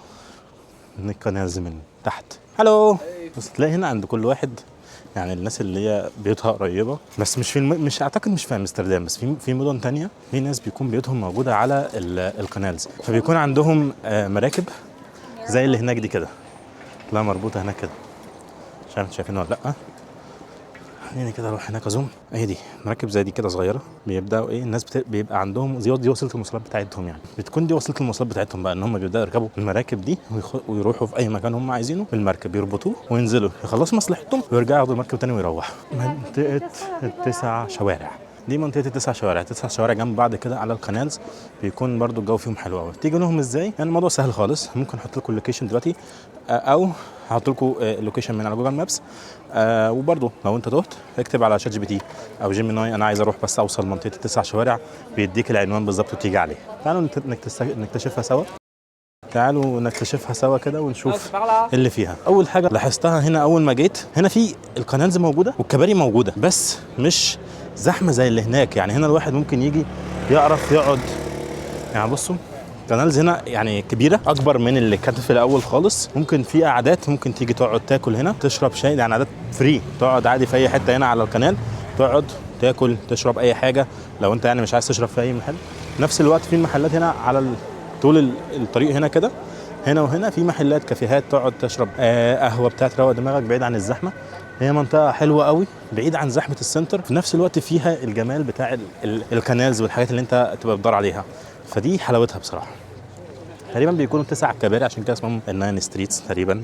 S1: القنالز من تحت. هلو. بس تلاقي هنا عند كل واحد يعني الناس اللي هي بيوتها قريبه، بس مش اعتقد مش في امستردام بس، في مدن تانية في ناس بيكون بيوتهم موجوده على القنالز، فبيكون عندهم مراكب زي اللي هناك دي كده، لا مربوطه هناك كده. مش عارف شايفينها ولا لا. خليني كده اروح هناك ازوم. اهي دي مراكب زي دي كده صغيره. بيبداوا ايه الناس بيبقى عندهم دي وسيله المواصلات بتاعتهم يعني. بتكون دي وسيله المواصلات بتاعتهم بقى، ان هم بيبداوا يركبوا المراكب دي ويروحوا في اي مكان هم عايزينه بالمركب، يربطوه وينزلوا يخلصوا مصلحتهم ويرجعوا ياخدوا المركب تاني ويروحوا. منطقه ال9 شوارع دي منطقه ال9 شوارع. 9 شوارع جنب بعض كده على القنالز. بيكون برضو الجو فيهم حلو قوي. تيجي لهم ازاي؟ يعني الموضوع سهل خالص. ممكن احط لكم اللوكيشن دلوقتي او هحط لكم اللوكيشن من على جوجل مابس. وبرضو لو انت تهت اكتب على شات جي بي تي او جيميناي انا عايز اروح بس اوصل منطقه ال9 شوارع، بيديك العنوان بالظبط وتيجي عليه. تعالوا نكتشفها سوا. تعالوا نكتشفها سوا كده ونشوف اللي فيها. اول حاجه لاحظتها هنا اول ما جيت، هنا في القنالز موجوده والكباري موجوده، بس مش زحمه زي اللي هناك. يعني هنا الواحد ممكن يجي يعرف يقعد. يعني بصوا القنالز هنا يعني كبيره اكبر من اللي كانت في الاول خالص. ممكن في قعدات، ممكن تيجي تقعد تاكل هنا، تشرب شاي، يعني قعدات فري. تقعد عادي في اي حته هنا على القنال، تقعد تاكل تشرب اي حاجه لو انت يعني مش عايز تشرب في اي محل. نفس الوقت في محلات هنا على طول الطريق هنا كده هنا وهنا في محلات كافيهات تقعد تشرب قهوه بتاعت تروق دماغك بعيد عن الزحمه. هي منطقه حلوه قوي بعيد عن زحمه السنتر، في نفس الوقت فيها الجمال بتاع الكنالز والحاجات اللي انت تبقى بتدور عليها، فدي حلاوتها بصراحه. تقريبا بيكونوا 9 كباري عشان كده اسمهم الناين ستريتس تقريبا،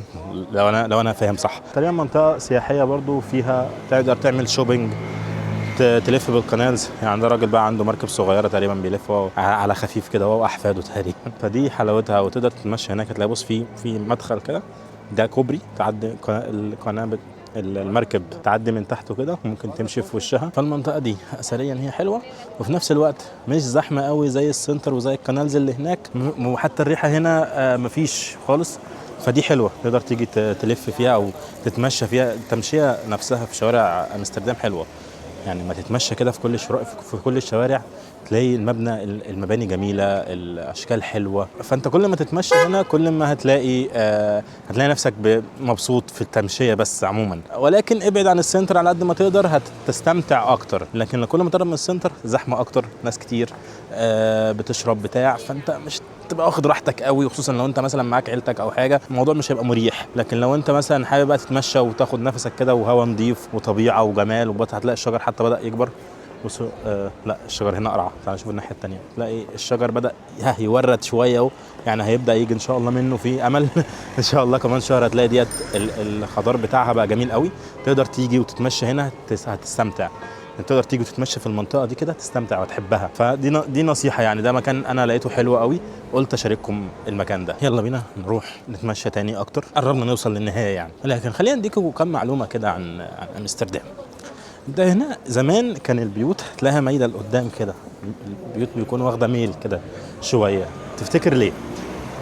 S1: لو انا فاهم صح. تقريبا منطقه سياحيه برضو فيها تقدر تعمل شوبينج، تلف بالقنالز. يعني ده راجل بقى عنده مركب صغيره تقريبا بيلف على خفيف كده هو واحفاده تقريبا، فدي حلاوتها. وتقدر تتمشى هناك، هتلاقي بص في مدخل كده، ده كوبري تعدي القناه المركب تعدي من تحته كده، وممكن تمشي في وشها. فالمنطقه دي اثريا هي حلوه، وفي نفس الوقت مش زحمه قوي زي السنتر وزي الكنالز اللي هناك، وحتى الريحه هنا مفيش خالص. فدي حلوه، تقدر تيجي تلف فيها او تتمشى فيها. التمشيه نفسها في شوارع امستردام حلوه، يعني ما تتمشى كده في كل الشوارع تلاقي المباني جميله، الاشكال حلوه. فانت كل ما تتمشى هنا كل ما هتلاقي نفسك مبسوط في التمشيه بس عموما. ولكن ابعد عن السنتر على قد ما تقدر هتستمتع اكتر، لكن كل ما تقرب من السنتر زحمه اكتر، ناس كتير بتشرب بتاع، فانت مش تبقى واخد راحتك قوي، وخصوصا لو انت مثلا معاك عيلتك او حاجه الموضوع مش هيبقى مريح. لكن لو انت مثلا حابب بقى تتمشى وتاخد نفسك كده وهواء نظيف وطبيعه وجمال، هتلاقي الشجر حتى بدأ يكبر. بصوا لا الشجر هنا قرعه، تعالوا نشوف الناحيه الثانيه، تلاقي الشجر بدأ يورد شويه اهو، يعني هيبدأ يجي ان شاء الله منه في امل ان شاء الله كمان شهر هتلاقي ديت الخضار بتاعها بقى جميل قوي. تقدر تيجي وتتمشى هنا هتستمتع، تقدر تيجي وتتمشى في المنطقه دي كده تستمتع وتحبها. دي نصيحه يعني، ده مكان انا لقيته حلو قوي، قلت اشارككم المكان ده. يلا بينا نروح نتمشى تاني اكتر، قربنا نوصل للنهايه يعني. لكن خلينا نديكم كم معلومه كده عن امستردام. ده هنا زمان كان البيوت تلاقيها مايله لقدام كده، البيوت بيكونوا واخده ميل كده شويه، تفتكر ليه؟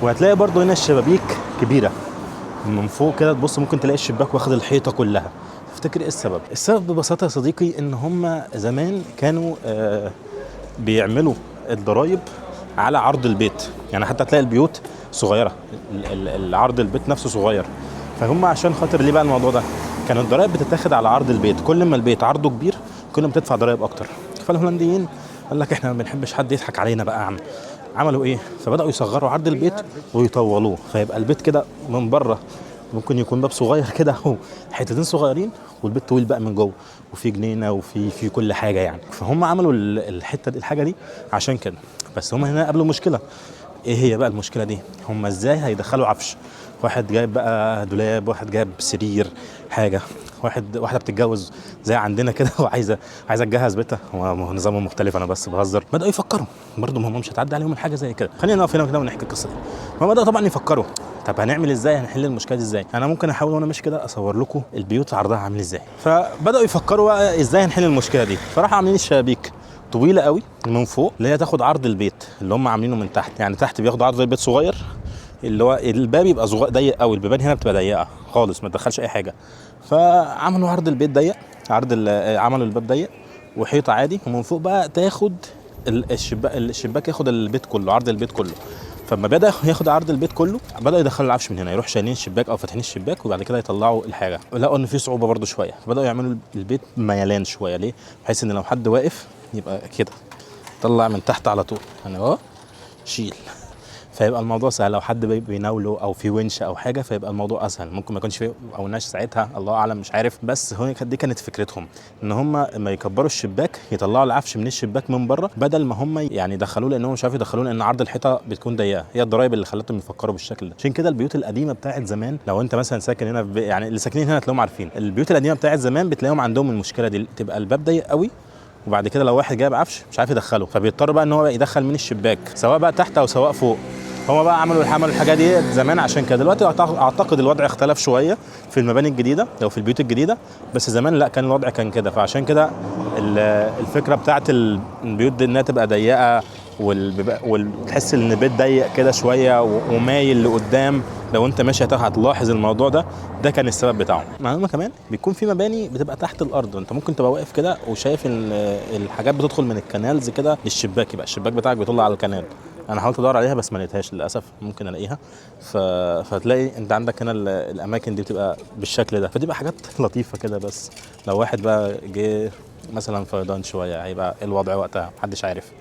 S1: وهتلاقي برضو هنا الشبابيك كبيره من فوق كده، تبص ممكن تلاقي الشباك واخد الحيطه كلها. تفتكر ايه السبب؟ السبب ببساطه يا صديقي ان هم زمان كانوا بيعملوا الضرايب على عرض البيت، يعني حتى تلاقي البيوت صغيره، العرض البيت نفسه صغير. فهم عشان خاطر ليه بقى الموضوع ده، كان الضرايب بتتاخد على عرض البيت، كل ما البيت عرضه كبير كل ما بتدفع ضرايب اكتر. فالهولنديين قال لك احنا ما بنحبش حد يضحك علينا بقى، عملوا ايه؟ فبداوا يصغروا عرض البيت ويطولوه، فيبقى البيت كده من بره ممكن يكون باب صغير كده اهو، حتتين صغيرين، والبيت طويل بقى من جوه، وفي جنينه وفي كل حاجه يعني. فهم عملوا الحاجه دي عشان كده. بس هم هنا قابلوا مشكله. ايه هي بقى المشكله دي؟ هم ازاي هيدخلوا عفش؟ واحد جايب بقى دولاب، واحد جايب سرير، حاجه، واحده بتتجوز زي عندنا كده وعايزه تجهز بيتها، هو نظامه مختلف، انا بس بهزر. بداوا يفكروا برضه، هم مش هتعدي عليهم الحاجه زي كده. خلينا نقف هنا كده ونحكي القصه دي. هم بداوا طبعا يفكروا، طب هنعمل ازاي، هنحل المشكله دي ازاي؟ انا ممكن احاول وانا ماشي كده اصور لكم البيوت عرضها عامل ازاي. فبداوا يفكروا بقى ازاي هنحل المشكله دي، فراحوا عاملين الشبابيك طويله قوي من فوق، اللي هي تاخد عرض البيت اللي هم عاملينه من تحت. يعني تحت بياخدوا عرض البيت صغير، اللي هو الباب يبقى ضيق قوي، البيبان هنا بتبقى ضيقه خالص ما تدخلش اي حاجه. فعملوا عرض البيت ضيق، عملوا الباب ضيق وحيطه عادي، ومن فوق بقى تاخد الشباك ياخد البيت كله، عرض البيت كله. فلما بدا ياخد عرض البيت كله بداوا يدخلوا العفش من هنا، يروح شايلين الشباك او فاتحين الشباك، وبعد كده يطلعوا الحاجه. لقوا ان في صعوبه برده شويه، فبداوا يعملوا البيت ميلان شويه، ليه؟ بحيث ان لو حد واقف يبقى كده طلع من تحت على طول، يعني اهو شيل، فيبقى الموضوع سهل. لو حد بيناوله او في ونش او حاجه فيبقى الموضوع اسهل. ممكن ما يكونش فيه او ناش ساعتها، الله اعلم مش عارف. بس هو دي كانت فكرتهم، ان هم لما يكبروا الشباك يطلعوا العفش من الشباك من بره، بدل ما هم يعني يدخلوه، لانهم مش عارف يدخلوه لان عرض الحيطه بتكون ضيقه. هي الضرايب اللي خلتهم يفكروا بالشكل ده. عشان كده البيوت القديمه بتاعت زمان، لو انت مثلا ساكن هنا يعني اللي ساكنين هنا تلاقيهم عارفين، البيوت القديمه بتاعت زمان بتلاقيهم عندهم المشكله دي، تبقى الباب ضيق قوي، وبعد كده لو واحد جايب عفش مش عارف يدخله، فبيضطر بقى ان هو يدخل من الشباك، سواء بقى تحت او سواء فوق. هما بقى عملوا الحاجه دي زمان عشان كده. دلوقتي اعتقد الوضع اختلف شويه في المباني الجديده او في البيوت الجديده، بس زمان لا، كان الوضع كان كده. فعشان كده الفكره بتاعت البيوت دي انها تبقى ضيقه، وتحس ان البيت ضيق كده شويه ومايل لقدام، لو انت ماشي هتلاحظ الموضوع ده. ده كان السبب بتاعه. معلومه كمان، بيكون في مباني بتبقى تحت الارض، انت ممكن تبقى واقف كده وشايف ان الحاجات بتدخل من الكنالز كده للشباك، يبقى الشباك بتاعك بيطلع على الكنال. انا حاولت ادور عليها بس ما لقيتهاش للاسف، ممكن الاقيها. فتلاقي انت عندك هنا الاماكن دي بتبقى بالشكل ده، فتبقى حاجات لطيفه كده. بس لو واحد بقى جه مثلا فيضان شويه هيبقى الوضع وقتها محدش عارف.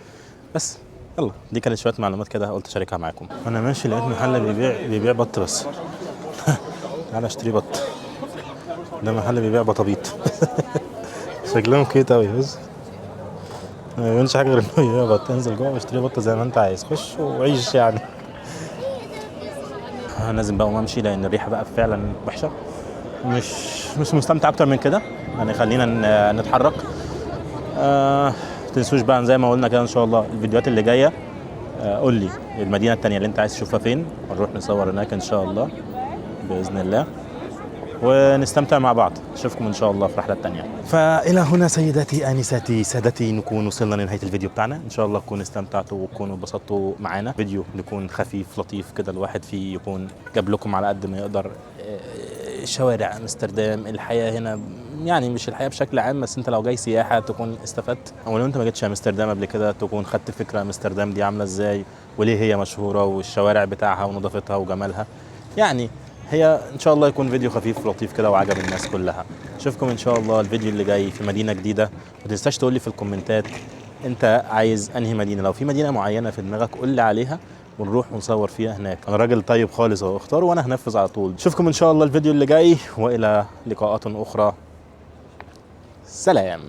S1: بس يلا دي كانت شويه معلومات كده قلت اشاركها معاكم. انا ماشي لقيت محل بيبيع بط بس. تعالى اشتري بط. ده محل بيبيع بطابيط. شكلهم كيوت اوي. بص ما بيعملش حاجه غير انه يبيع بط. انزل جوه واشتري بط زي ما انت عايز، خش وعيش يعني. لازم بقى امشي لان الريحه بقى فعلا وحشه. مش مستمتع اكتر من كده يعني. خلينا نتحرك. تنسوش بقى زي ما قلنا كده ان شاء الله الفيديوهات اللي جايه. قول لي المدينه التانية اللي انت عايز تشوفها فين ونروح نصور هناك ان شاء الله باذن الله، ونستمتع مع بعض. اشوفكم ان شاء الله في رحله تانية. فالى هنا سيداتي انساتي سادتي نكون وصلنا لنهايه الفيديو بتاعنا. ان شاء الله تكونوا استمتعتوا وتكونوا انبسطتوا معانا. فيديو يكون خفيف لطيف كده، الواحد فيه يكون جاب لكم على قد ما يقدر شوارع امستردام، الحياه هنا يعني مش الحياه بشكل عام، بس انت لو جاي سياحه تكون استفدت، او لو انت ما جيتش امستردام قبل كده تكون خدت فكره امستردام دي عامله ازاي وليه هي مشهوره والشوارع بتاعها ونظافتها وجمالها. يعني هي ان شاء الله يكون فيديو خفيف لطيف كده وعجب الناس كلها. اشوفكم ان شاء الله الفيديو اللي جاي في مدينه جديده. ما تنساش تقول لي في الكومنتات انت عايز انهي مدينه، لو في مدينه معينه في دماغك قول لي عليها ونروح ونصور فيها هناك. انا راجل طيب خالص اهو، اختار وانا هنفذ على طول. اشوفكم ان شاء الله الفيديو اللي جاي، والى لقاءات اخرى. سلام.